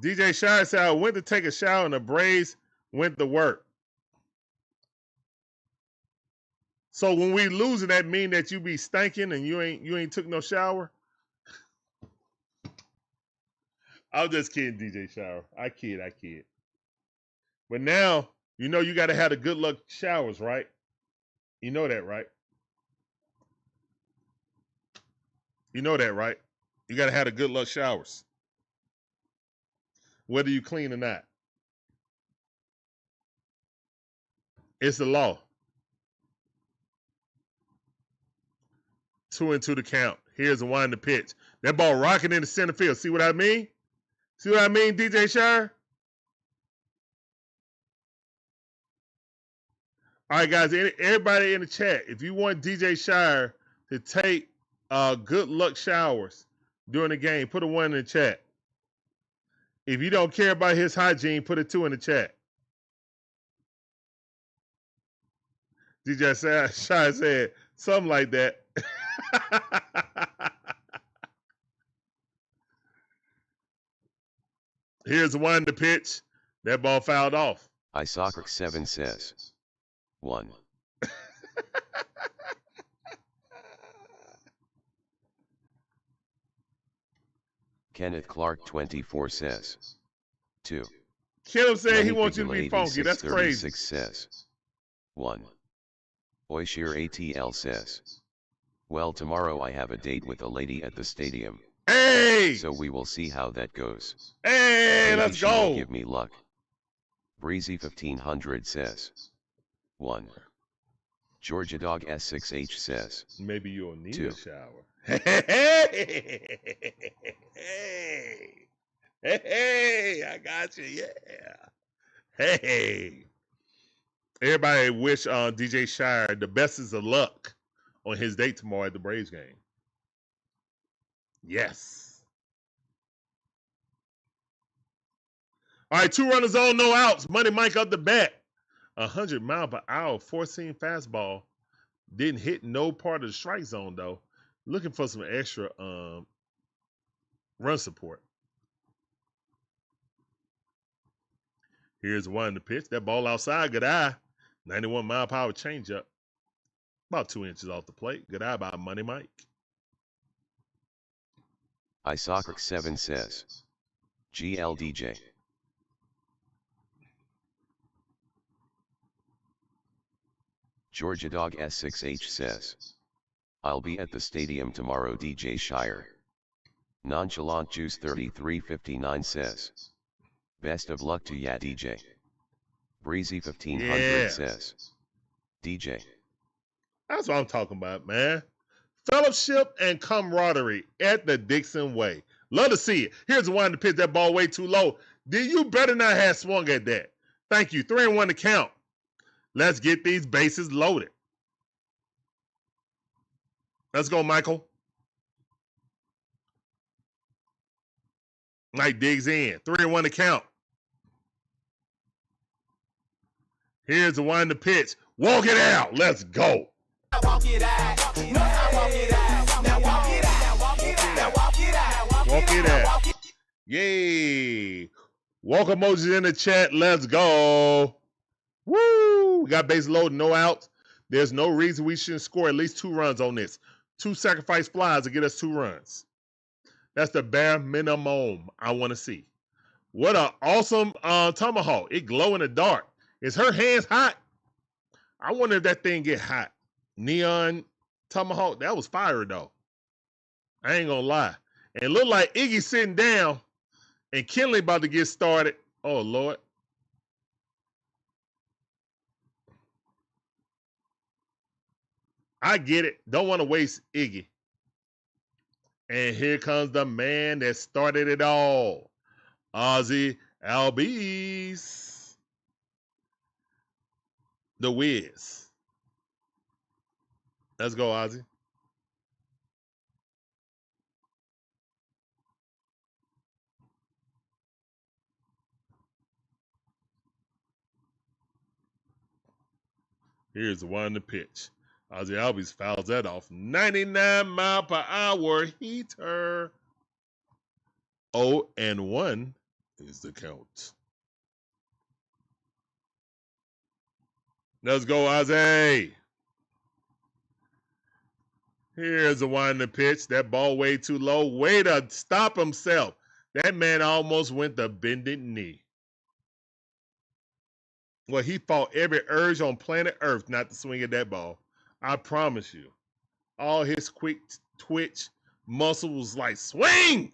DJ Shire said, I went to take a shower and the Braves went to work. So when we losing, that mean that you be stinking and you ain't took no shower? I'm just kidding, DJ Shower. I kid. But now, you know you got to have the good luck showers, right? You know that, right? You know that, right? You got to have the good luck showers. Whether you clean or not. It's the law. 2-2 the count. Here's the one in the pitch. That ball rocking in the center field. See what I mean? See what I mean, DJ Shire? All right, guys, everybody in the chat, if you want DJ Shire to take good luck showers during the game, put a 1 in the chat. If you don't care about his hygiene, put a 2 in the chat. DJ Shire said something like that. Here's the one in the pitch. That ball fouled off. Isocrax7 says 1. Kenneth Clark 24 says 2. Kim said he wants you to be funky. That's crazy. 36 says 1. Oishir ATL says Well, tomorrow I have a date with a lady at the stadium. Hey! So we will see how that goes. Hey, Maybe let's she will go! give me luck. Breezy 1500 says. 1. Georgia Dog S6H says. Maybe you'll need 2. a shower. Hey! Hey! I got you, yeah. Hey! Everybody wish DJ Shire the best of luck on his date tomorrow at the Braves game. Yes. All right, 2 runners on, no outs. Money Mike up the bat. 100 mile per hour, 4-seam fastball. Didn't hit no part of the strike zone, though. Looking for some extra run support. Here's one to pitch. That ball outside, good eye. 91 mile per hour changeup. About 2 inches off the plate. Good eye by Money Mike. Isaac7 says. GLDJ. Georgia Dog S6H says. I'll be at the stadium tomorrow, DJ Shire. Nonchalant Juice 3359 says. Best of luck to ya, DJ. Breezy 1500 says. DJ. That's what I'm talking about, man. Fellowship and camaraderie at the DIXON Way. Love to see it. Here's the one to pitch that ball way too low. You better not have swung at that. Thank you. 3-1 to count. Let's get these bases loaded. Let's go, Michael. Knight digs in. 3-1 to count. Here's the one to pitch. Walk it out. Let's go. Walk it out. Now walk it out. Now walk it out. Walk it out. Walk it out. Walk it out. Yay. Walk emojis in the chat. Let's go. Woo. We got base loaded, no outs. There's no reason we shouldn't score at least 2 runs on this. 2 sacrifice flies to get us 2 runs. That's the bare minimum I want to see. What an awesome tomahawk. It glow in the dark. Is her hands hot? I wonder if that thing get hot. Neon tomahawk. That was fire, though. I ain't going to lie. And it looked like Iggy sitting down and Kenley about to get started. Oh, Lord. I get it. Don't want to waste Iggy. And here comes the man that started it all. Ozzy Albies. The Wiz. Let's go, Ozzy. Here's the one to pitch. Ozzy Albies fouls that off. 99 mile per hour heater. 0-1 is the count. Let's go, Ozzy. Here's the one to pitch. That ball way too low. Way to stop himself. That man almost went to bended knee. Well, he fought every urge on planet Earth not to swing at that ball. I promise you. All his quick twitch muscle was like, swing!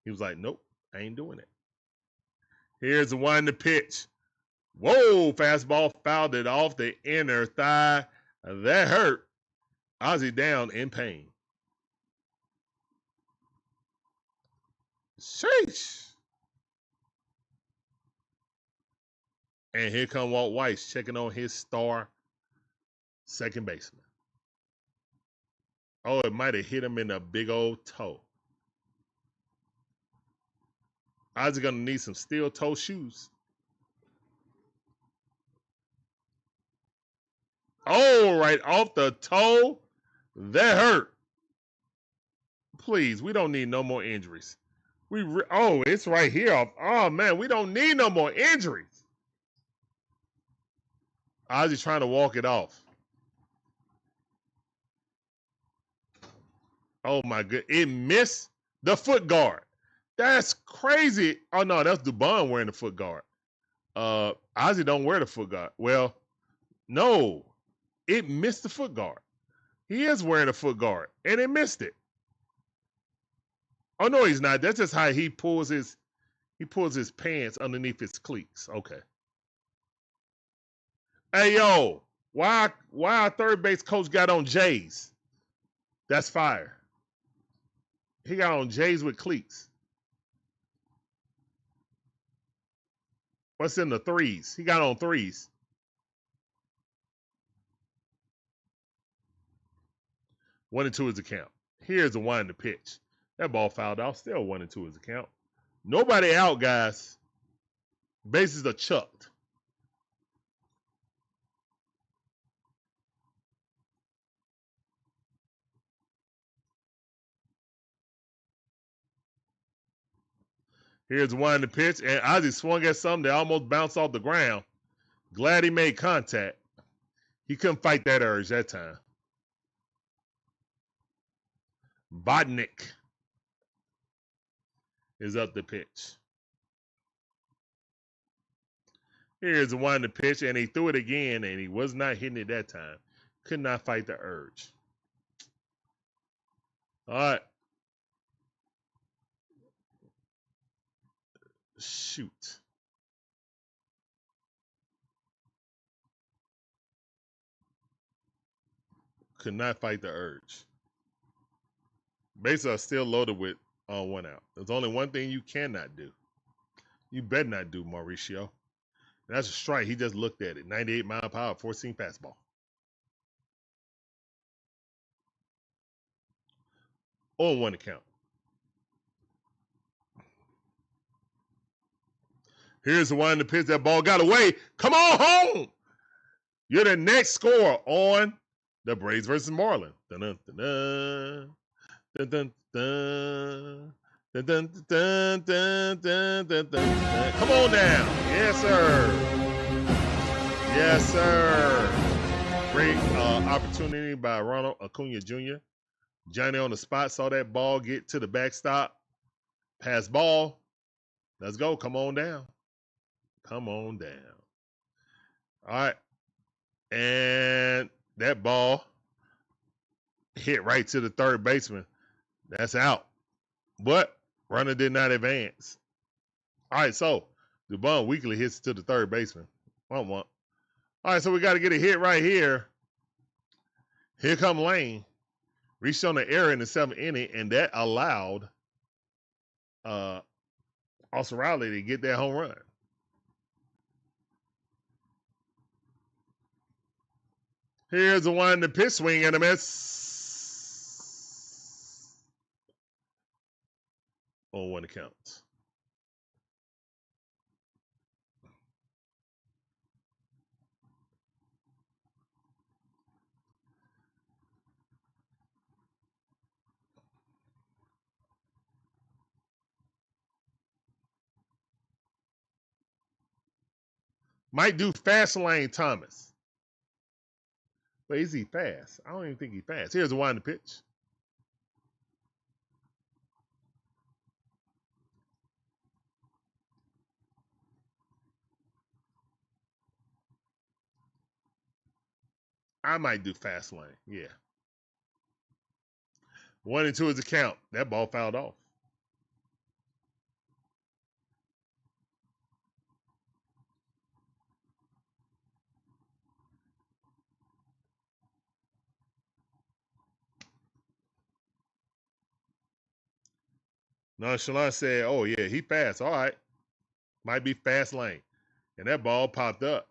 He was like, nope, I ain't doing it. Here's the one to pitch. Whoa, fastball fouled it off the inner thigh. That hurt. Ozzy down in pain. Sheesh. And here come Walt Weiss checking on his star second baseman. Oh, it might have hit him in a big old toe. Ozzy gonna need some steel toe shoes. Oh, right off the toe. That hurt. Please, we don't need no more injuries. Oh, it's right here. Oh, man, we don't need no more injuries. Ozzy trying to walk it off. Oh, my God. It missed the foot guard. That's crazy. Oh, no, that's Dubon wearing the foot guard. Ozzy don't wear the foot guard. Well, no. It missed the foot guard. He is wearing a foot guard, and it missed it. Oh no, he's not. That's just how he pulls his pants underneath his cleats. Okay. Hey yo, why our third base coach got on J's? That's fire. He got on J's with cleats. What's in the threes? He got on threes. One and two is the count. Here's the one in the pitch. That ball fouled off. Still 1-2 is the count. Nobody out, guys. Bases are chucked. Here's one in the pitch, and Ozzy swung at something that almost bounced off the ground. Glad he made contact. He couldn't fight that urge that time. Botnick is up the pitch. Here's the one in the pitch, and he threw it again, and he was not hitting it that time. Could not fight the urge. All right. Shoot. Could not fight the urge. Bases are still loaded with one out. There's only one thing you cannot do. You better not do, Mauricio. That's a strike. He just looked at it. 98 mile per hour, 4-seam fastball. On one account. Here's the one in the pitch. That ball got away. Come on home. You're the next scorer on the Braves versus Marlins. Dun, dun, dun, dun. Dun, dun, dun. Dun, dun, dun, dun, dun, dun, dun. Come on down. Yes, sir. Yes, sir. Great opportunity by Ronald Acuna Jr. Johnny on the spot, saw that ball get to the backstop. Pass ball. Let's go. Come on down. Come on down. All right. And that ball hit right to the third baseman. That's out. But runner did not advance. All right, so Dubon weakly hits to the third baseman. 1-1. All right, so we got to get a hit right here. Here come Lane. Reached on the error in the 7th inning, and that allowed Austin Riley to get that home run. Here's the one in the pitch swing and a miss. On one account. Might do fast lane Thomas. But is he fast? I don't even think he's fast. Here's the one in the pitch. I might do fast lane. Yeah. 1-2 is the count. That ball fouled off. Nonchalant said, oh, yeah, he fast. All right. Might be fast lane. And that ball popped up.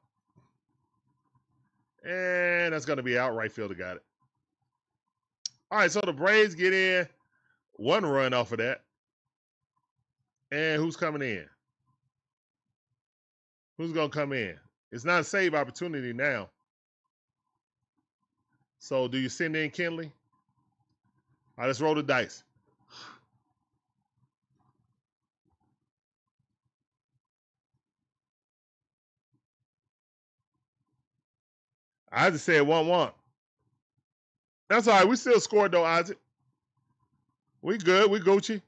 And that's going to be out. Right fielder got it. All right, so the Braves get in 1 run off of that. And who's coming in? Who's going to come in? It's not a save opportunity now. So do you send in Kenley? All right, let's roll the dice. I just said 1-1. That's all right. We still scored, though, Isaac. We good. We Gucci.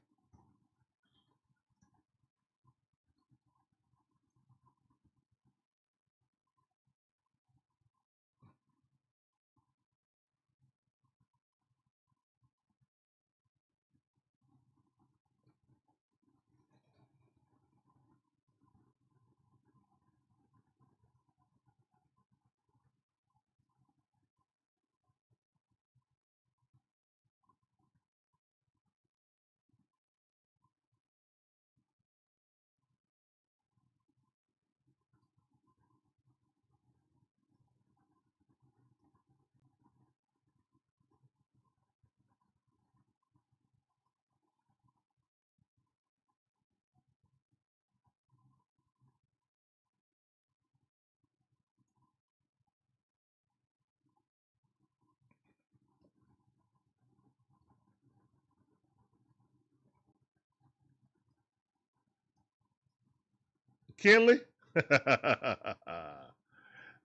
Kinley?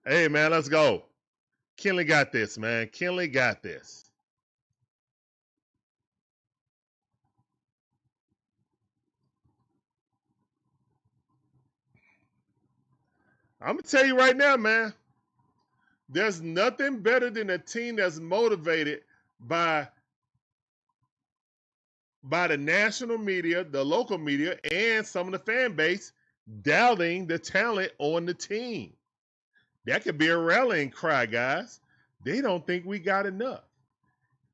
Hey, man, let's go. Kinley got this, man. Kinley got this. I'm going to tell you right now, man. There's nothing better than a team that's motivated by the national media, the local media, and some of the fan base doubting the talent on the team. That could be a rallying cry, guys. They don't think we got enough.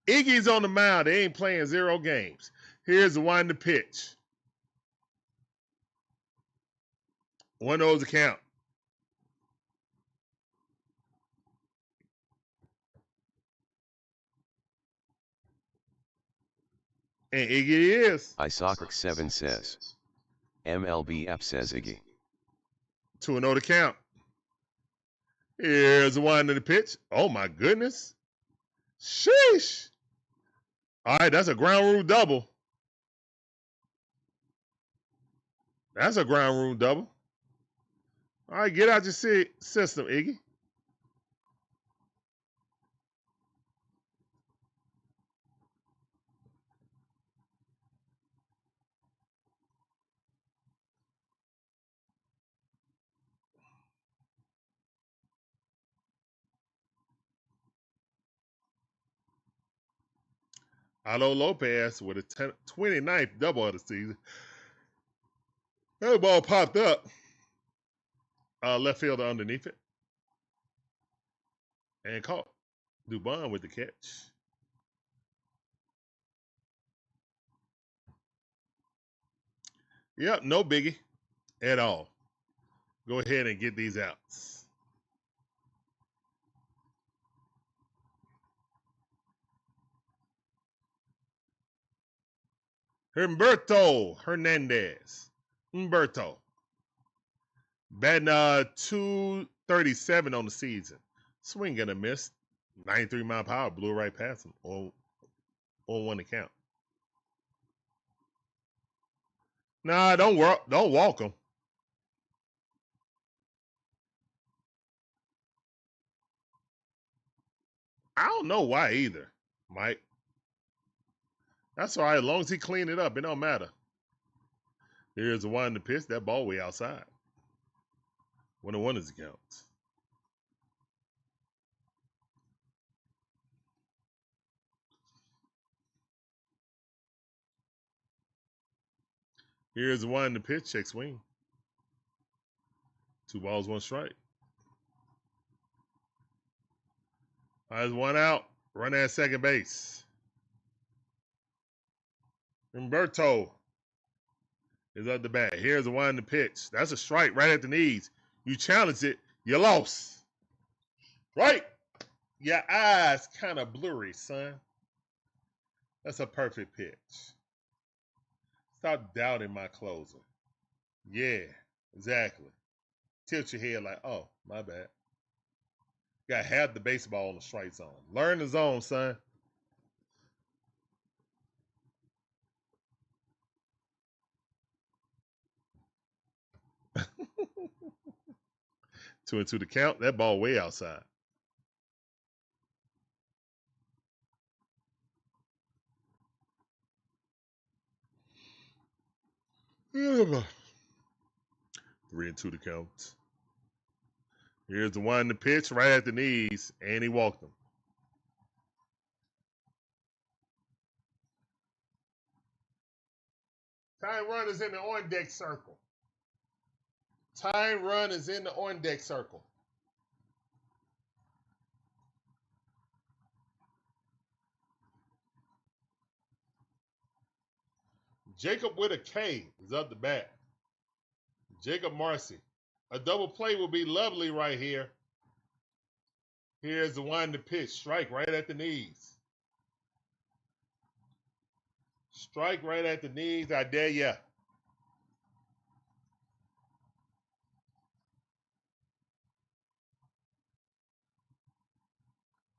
Iggy's on the mound. They ain't playing 0 games. Here's the one to pitch. 1-0's the count. And Iggy is. Isocrax7 says. MLBF says Iggy. 2-0 to count. Here's the one to the pitch. Oh, my goodness. Sheesh. All right, that's a ground rule double. That's a ground rule double. All right, get out your system, Iggy. Alo Lopez with a 29th double of the season. That ball popped up. Left fielder underneath it. And caught. Dubon with the catch. Yep, no biggie at all. Go ahead and get these outs. Humberto Hernandez. Humberto. Batting 237 on the season. Swing and a miss. 93 mile per hour. Blew right past him on 1 account. Nah, don't walk him. I don't know why either, Mike. That's all right. As long as he clean it up, it don't matter. Here's the one to pitch. That ball way outside. 1-1 is the count. Here's the one to pitch. Check swing. 2 balls, 1 strike. There's 1 out. Run at second base. Humberto is up the bat. Here's the one to pitch. That's a strike right at the knees. You challenged it. You lost. Right? Your eyes kind of blurry, son. That's a perfect pitch. Stop doubting my closer. Yeah, exactly. Tilt your head like, oh, my bad. Got half the baseball on the strike zone. Learn the zone, son. Two and two to count. That ball way outside. Yeah. 3 and 2 to count. Here's the one to pitch right at the knees, and he walked him. Time run is in the on deck circle. Time run is in the on deck circle. Jacob with a K is up the bat. Jacob Marcy. A double play will be lovely right here. Here's the one to pitch. Strike right at the knees. Strike right at the knees. I dare ya.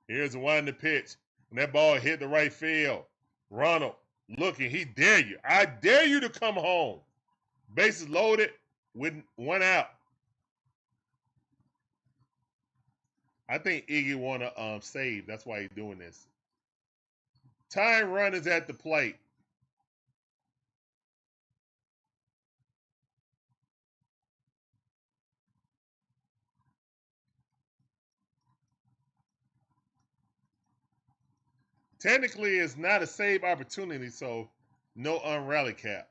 Here's the one to pitch. And that ball hit the right field. Ronald looking. He dare you. I dare you to come home. Bases loaded. with one out. I think Iggy want to save. That's why he's doing this. Tying run is at the plate. Technically, it's not a save opportunity, so no unrally cap.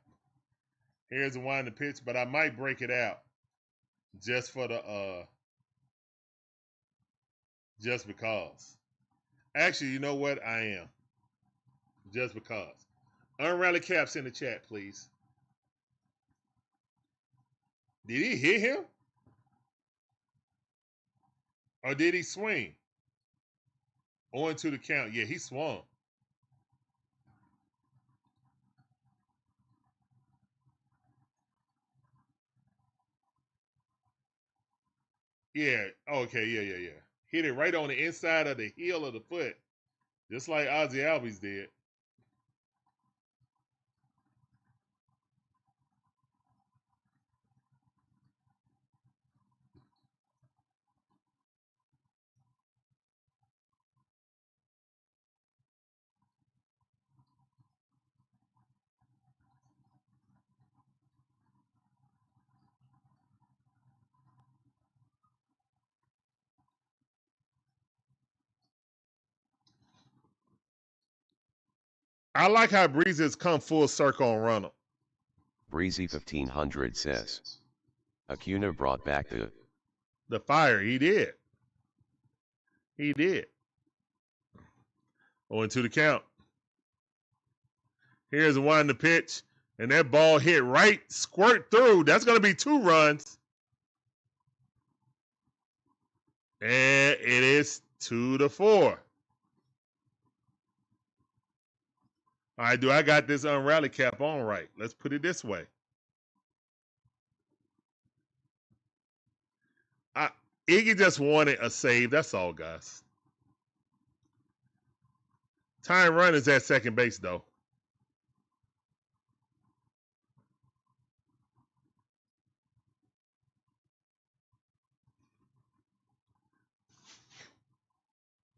Here's the wind the pitch, but I might break it out just for the just because. Actually, you know what? I am. Just because. Unrally caps in the chat, please. Did he hit him? Or did he swing? On to the count. Yeah, he swung. Yeah. Okay. Yeah. Hit it right on the inside of the heel of the foot, just like Ozzy Albies did. I like how Breezy has come full circle on Ronald. Breezy 1500 says, Acuna brought back the fire. He did. He did. On to the count. Here's the one to pitch, and that ball hit right, squirt through. That's going to be 2 runs. And it is 2-4. All right, do I got this unrally cap on right? Let's put it this way. Iggy just wanted a save. That's all, guys. Tying run is at second base, though.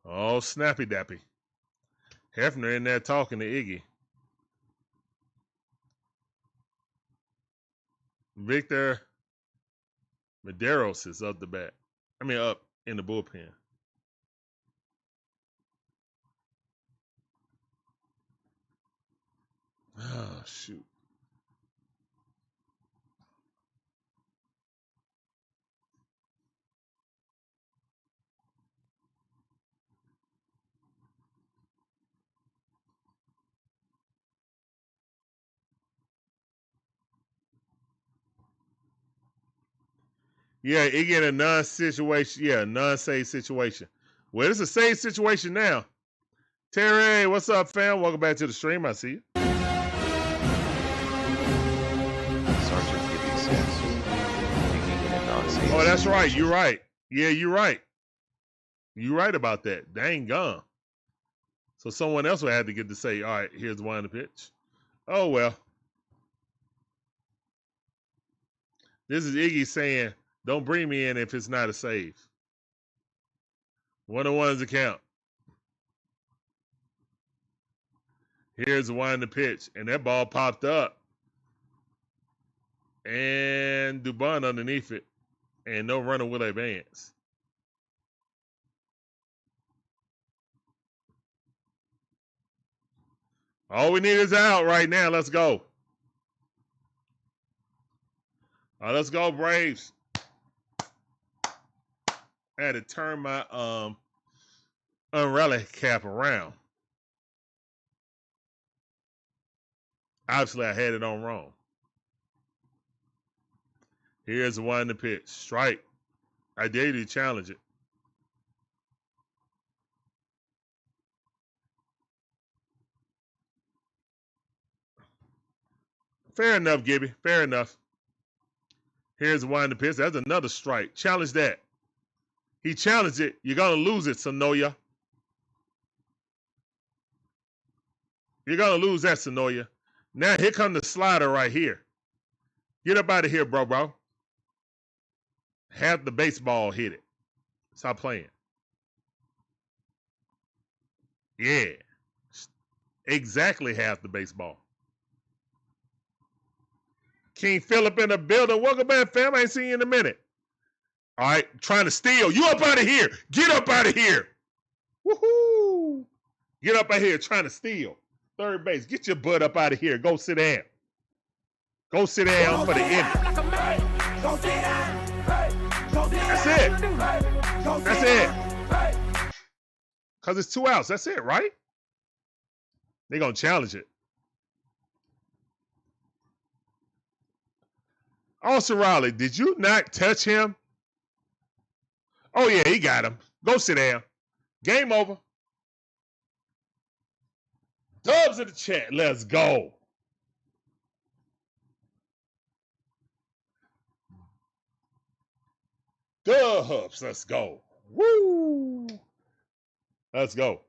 Oh, snappy dappy. Hefner in there talking to Iggy. Victor Medeiros is up the bat. Up in the bullpen. Oh, shoot. Yeah, Iggy in a non-situation. Yeah, non-save situation. Well, it's a save situation now. Terry, what's up, fam? Welcome back to the stream. I see you. Sergeant Gibby says, Iggy in a non-save. Oh, that's right. You're right. Yeah, you're right. You're right about that. Dang gone. So someone else would have to get to say, all right, here's one to pitch. Oh, well. This is Iggy saying, don't bring me in if it's not a save. 1-1 is the count. Here's the one to pitch, and that ball popped up. And Dubon underneath it, and no runner will advance. All we need is out right now. Let's go. All right, let's go, Braves. I had to turn my unrally cap around. Obviously, I had it on wrong. Here's the one to pitch. Strike. I dare you to challenge it. Fair enough, Gibby. Fair enough. Here's the one to pitch. That's another strike. Challenge that. He challenged it. You're going to lose it, Sonoya. You're going to lose that, Sonoya. Now, here comes the slider right here. Get up out of here, bro. Half the baseball hit it. Stop playing. Yeah. Exactly half the baseball. King Philip in the building. Welcome back, fam. I ain't seen you in a minute. All right, trying to steal. You up out of here. Get up out of here. Woohoo. Get up out of here trying to steal. Third base. Get your butt up out of here. Go sit down. Go sit down for the end. That's it. That's it. Because it's 2 outs. That's it, right? They're going to challenge it. Olson Riley, did you not touch him? Oh, yeah, he got him. Go sit down. Game over. Dubs in the chat. Let's go. Dubs. Let's go. Woo. Let's go.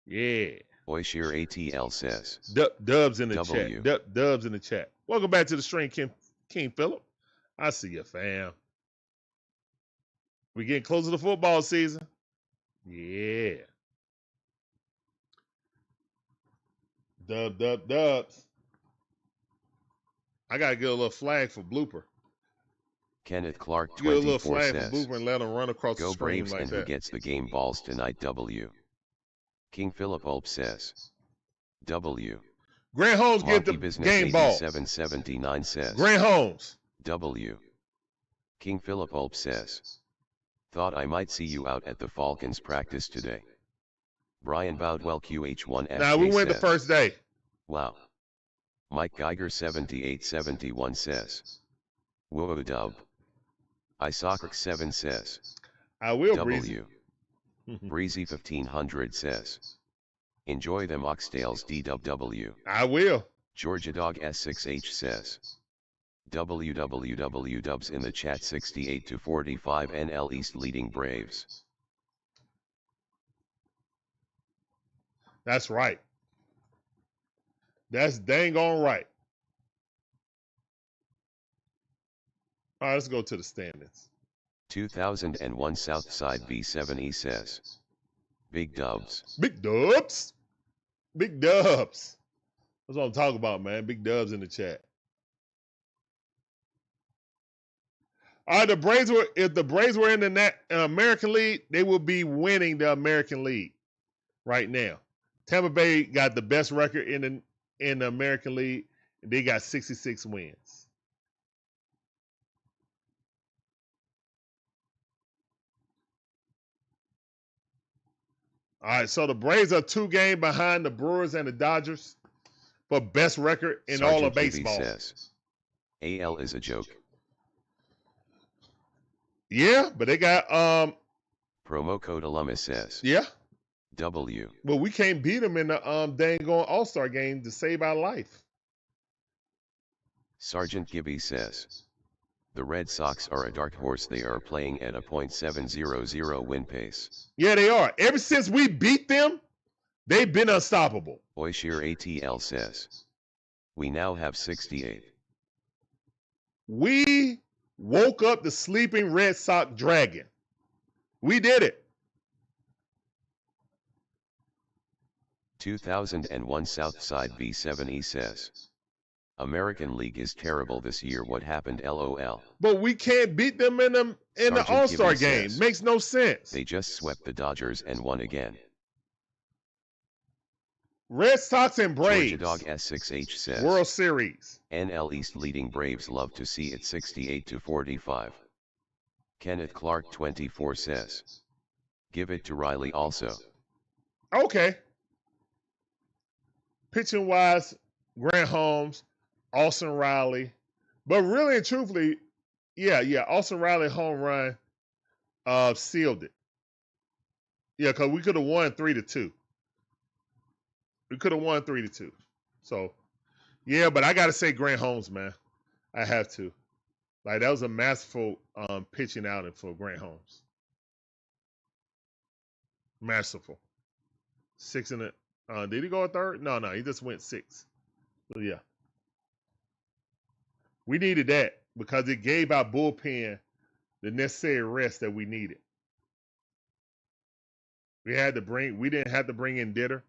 Yeah. Oishir ATL says. Dubs in the W. chat. Dubs in the chat. Welcome back to the stream, King Philip. I see you, fam. We getting closer to football season. Yeah. Dubs. I gotta get a little flag for blooper. Kenneth Clark Get a little 24 flag says. for blooper and let him run across the Go screen Braves like and that. who gets the game balls tonight W. King Philip Ulp says. W. Grant Holmes get the Monkey Business game ball. 8779 says. Grant Holmes. W. King Philip Ulp says. Thought I might see you out at the Falcons practice today. Brian Boudwell QH1FK Now we went the says. first day. Wow. Mike Geiger 7871 says. Whoa dub. Isaac 7 says. I will, W. Breezy. Breezy 1500 says. Enjoy them oxtails DW. I will. Georgia Dog S6H says. WWW dubs in the chat 68-45 NL East leading Braves. That's right. That's dang on right. All right, let's go to the standings. 2001 Southside B7E says. Big dubs. Big dubs. Big dubs. That's what I'm talking about, man. Big dubs in the chat. All right, if the Braves were in the American League, they would be winning the American League right now. Tampa Bay got the best record in the American League. They got 66 wins. All right, so the Braves are 2 games behind the Brewers and the Dodgers for best record in Sergeant all of Gibby baseball. Says, AL is a joke. Yeah, but they got Promo code alumnus says. yeah. W. Well, we can't beat them in the dang on All-Star game to save our life. Sergeant Gibby says. The Red Sox are a dark horse. They are playing at a .700 win pace. Yeah, they are. Ever since we beat them, they've been unstoppable. Oishir ATL says. We now have 68. We woke up the sleeping Red Sox dragon. We did it. 2001 Southside B7E says. American League is terrible this year. What happened LOL? But we can't beat them in the Sergeant All-Star Gibby game. says, Makes no sense. They just swept the Dodgers and won again. Red Sox and Braves. Georgia Dog S6H says. World Series. NL East leading Braves love to see it 68-45. Kenneth Clark 24 says. Give it to Riley also. Okay. Pitching wise, Grant Holmes, Olson Riley. But really and truthfully, yeah, Olson Riley home run sealed it. Yeah, because we could have won 3-2. We could have won 3-2. So, yeah, but I got to say Grant Holmes, man. I have to. Like, that was a masterful pitching outing for Grant Holmes. Masterful. 6 in it. Did he go a third? No, he just went 6. So, yeah. We needed that because it gave our bullpen the necessary rest that we needed. We didn't have to bring in Ditter,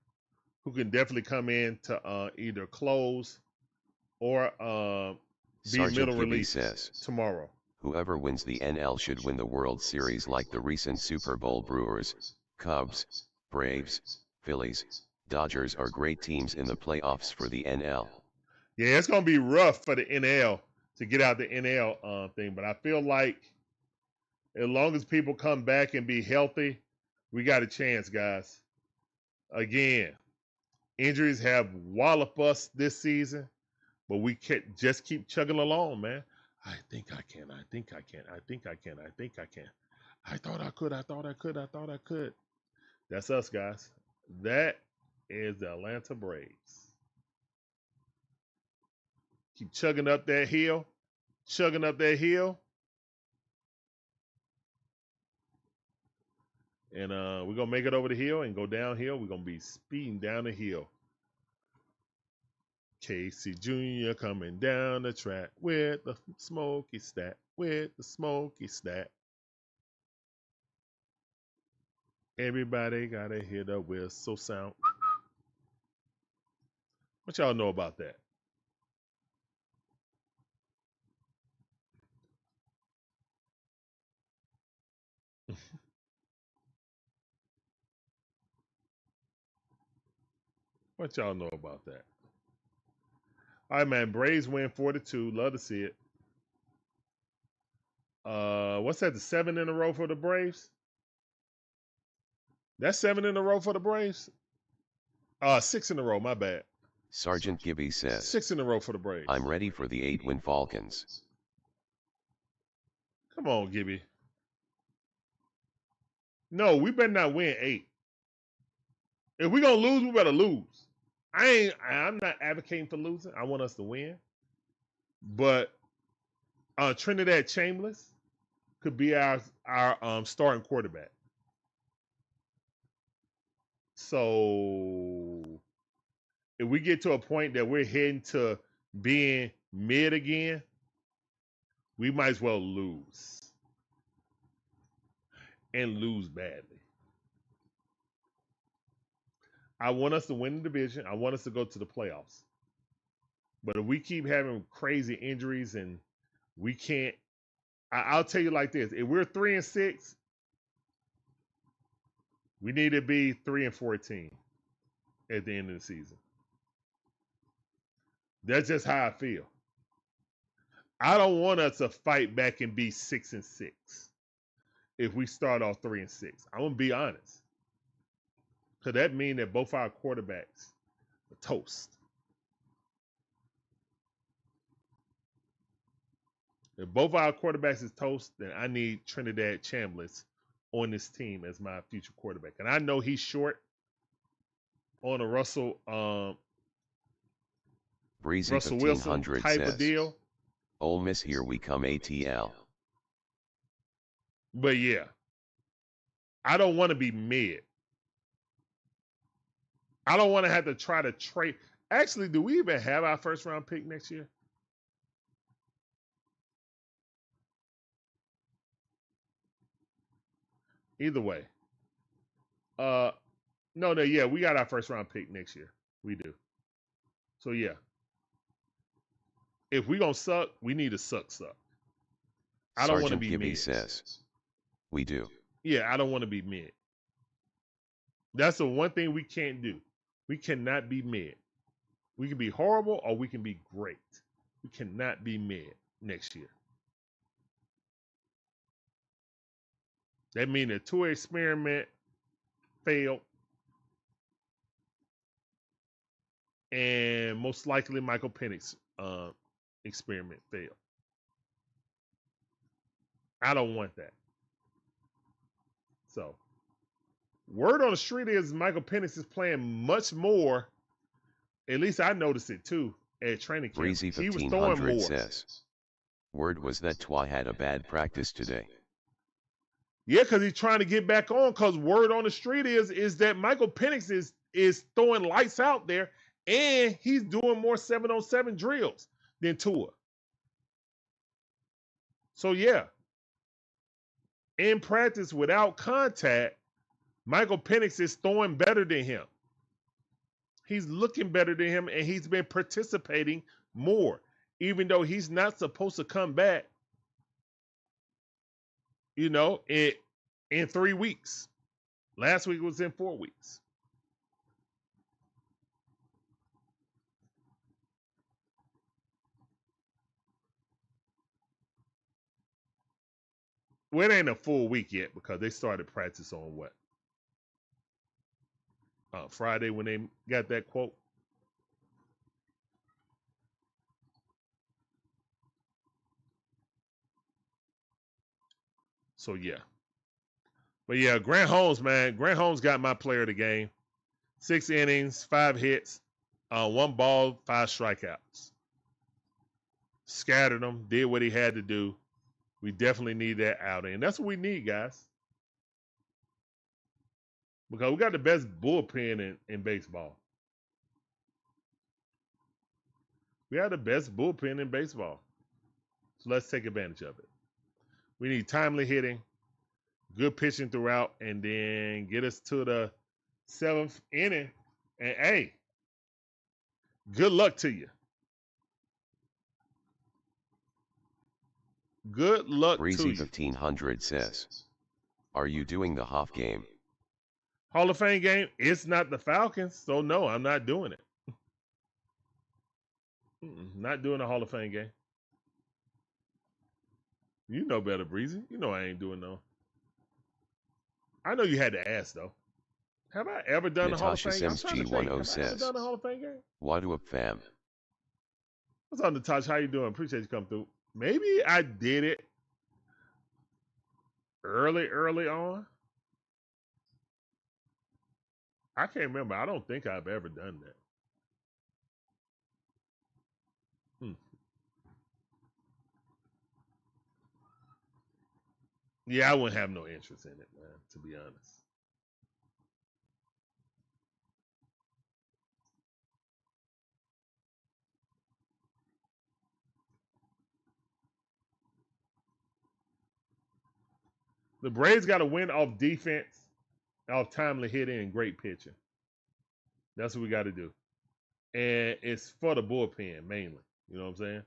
who can definitely come in to either close or be Sergeant middle Gibby relief says, tomorrow. whoever wins the NL should win the World Series like the recent Super Bowl. Brewers, Cubs, Braves, Phillies, Dodgers are great teams in the playoffs for the NL. Yeah, it's going to be rough for the NL to get out the NL thing, but I feel like as long as people come back and be healthy, we got a chance, guys. Again, injuries have walloped us this season, but we can't just keep chugging along, man. I think I can. I think I can. I think I can. I think I can. I thought I could. I thought I could. I thought I could. That's us, guys. That is the Atlanta Braves. Keep chugging up that hill. Chugging up that hill. And we're going to make it over the hill and go downhill. We're going to be speeding down the hill. Casey Jr. coming down the track with the smoky stat. With the smoky stat. Everybody got to hear the whistle sound. What y'all know about that? What y'all know about that? All right, man. Braves win 4-2. Love to see it. What's that? The 7 in a row for the Braves? That's 7 in a row for the Braves? 6 in a row. My bad. Sergeant Gibby says, 6 in a row for the Braves. I'm ready for the 8-win Falcons. Come on, Gibby. No, we better not win 8. If we're going to lose, we better lose. I'm not advocating for losing. I want us to win. But Trinidad Chambliss could be our starting quarterback. So if we get to a point that we're heading to being mid again, we might as well lose. And lose badly. I want us to win the division. I want us to go to the playoffs. But if we keep having crazy injuries and we can't, I'll tell you like this. If we're 3-6, we need to be 3-14 at the end of the season. That's just how I feel. I don't want us to fight back and be 6-6 if we start off 3-6. I'm going to be honest. Because that means that both our quarterbacks are toast. If both our quarterbacks is toast, then I need Trinidad Chambliss on this team as my future quarterback. And I know he's short on a Russell Breezy Russell Wilson 1500 type says, of deal. Ole Miss, here we come ATL. But yeah, I don't want to be mid. I don't want to have to try to trade. Actually, do we even have our first round pick next year? Either way. No, yeah, we got our first round pick next year. We do. So yeah. If we gonna suck, we need to suck. I don't want to be Gibby mid. says, we do. Yeah, I don't want to be mid. That's the one thing we can't do. We cannot be mid. We can be horrible or we can be great. We cannot be mid next year. That means the tour experiment failed. And most likely Michael Penix experiment failed. I don't want that. So, word on the street is Michael Penix is playing much more. At least I noticed it too at training camp. Breezy He was throwing 1500 more. says, word was that Twa had a bad practice today. Yeah, because he's trying to get back on. Because word on the street is that Michael Penix is throwing lights out there, and he's doing more 7-on-7 drills than Tua. So yeah, in practice without contact, Michael Penix is throwing better than him. He's looking better than him, and he's been participating more, even though he's not supposed to come back, you know, in 3 weeks. Last week was in 4 weeks. Well, it ain't a full week yet because they started practice on what? Friday when they got that quote. So, yeah. But, yeah, Grant Holmes, man. Grant Holmes got my player of the game. 6 innings, 5 hits, 1 ball, 5 strikeouts. Scattered them, did what he had to do. We definitely need that outing. And that's what we need, guys. Because we got the best bullpen in baseball. We have the best bullpen in baseball. So let's take advantage of it. We need timely hitting, good pitching throughout, and then get us to the 7th inning. And, hey, good luck to you. Good luck to you. Breezy1500 says, are you doing the Hoff game? Hall of Fame game? It's not the Falcons, so no, I'm not doing it. Not doing a Hall of Fame game. You know better, Breezy. You know I ain't doing no. I know you had to ask, though. Have I ever done a Hall of Fame game? G10 says, have I ever done a Hall of Fame game? What up, fam? What's up, Natasha? How you doing? Appreciate you coming through. Maybe I did it early on. I can't remember. I don't think I've ever done that. Yeah, I wouldn't have no interest in it, man, to be honest. The Braves got to win off defense, off timely hitting, and great pitching. That's what we got to do. And it's for the bullpen, mainly. You know what I'm saying?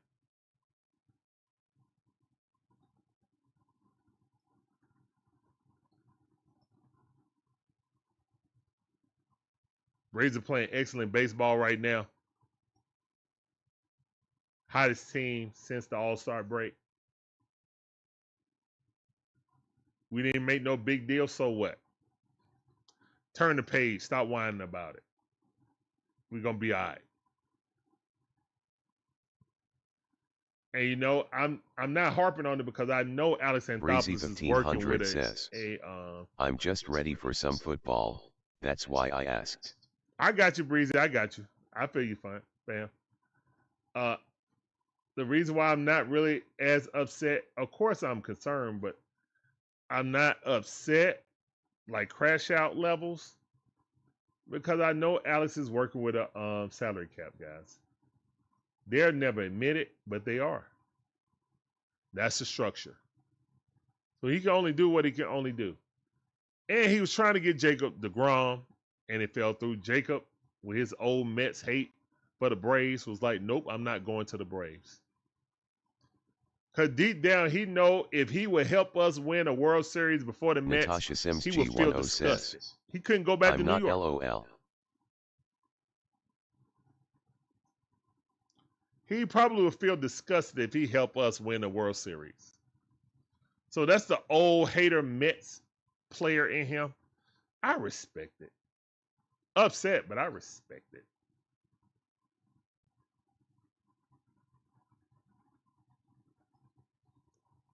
Braves are playing excellent baseball right now. Hottest team since the All-Star break. We didn't make no big deal, so what? Turn the page. Stop whining about it. We're going to be all right. And, you know, I'm not harping on it because I know Alex Anthopoulos is working with I'm just ready for some football. That's why I asked. I got you, Breezy. I got you. I feel you, fam. The reason why I'm not really as upset, of course I'm concerned, but I'm not upset like crash out levels because I know Alex is working with a salary cap, guys. They're never admitted, but they are. That's the structure. So he can only do what he can only do. And he was trying to get Jacob DeGrom, and it fell through. Jacob, with his old Mets hate for the Braves, was like, nope, I'm not going to the Braves. Because deep down, he know if he would help us win a World Series before the Mets, Natasha Sims he would feel disgusted. Says, he couldn't go back to New York. I'm not LOL. He probably would feel disgusted if he helped us win a World Series. So that's the old hater Mets player in him. I respect it. Upset, but I respect it.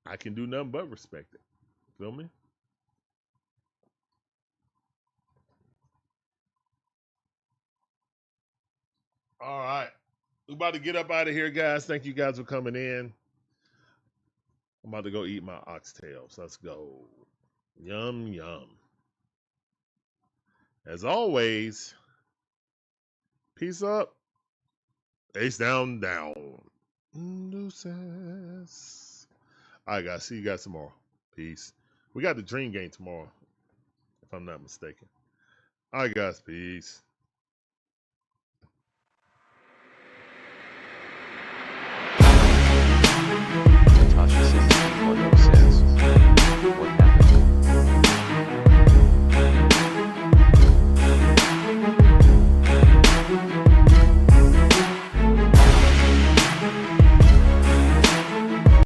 I can do nothing but respect it. Feel me? All right. We're about to get up out of here, guys. Thank you guys for coming in. I'm about to go eat my oxtails. Let's go. Yum, yum. As always, peace up. Ace down, down. Deuces. All right, guys. See you guys tomorrow. Peace. We got the Dream game tomorrow, if I'm not mistaken. All right, guys. Peace.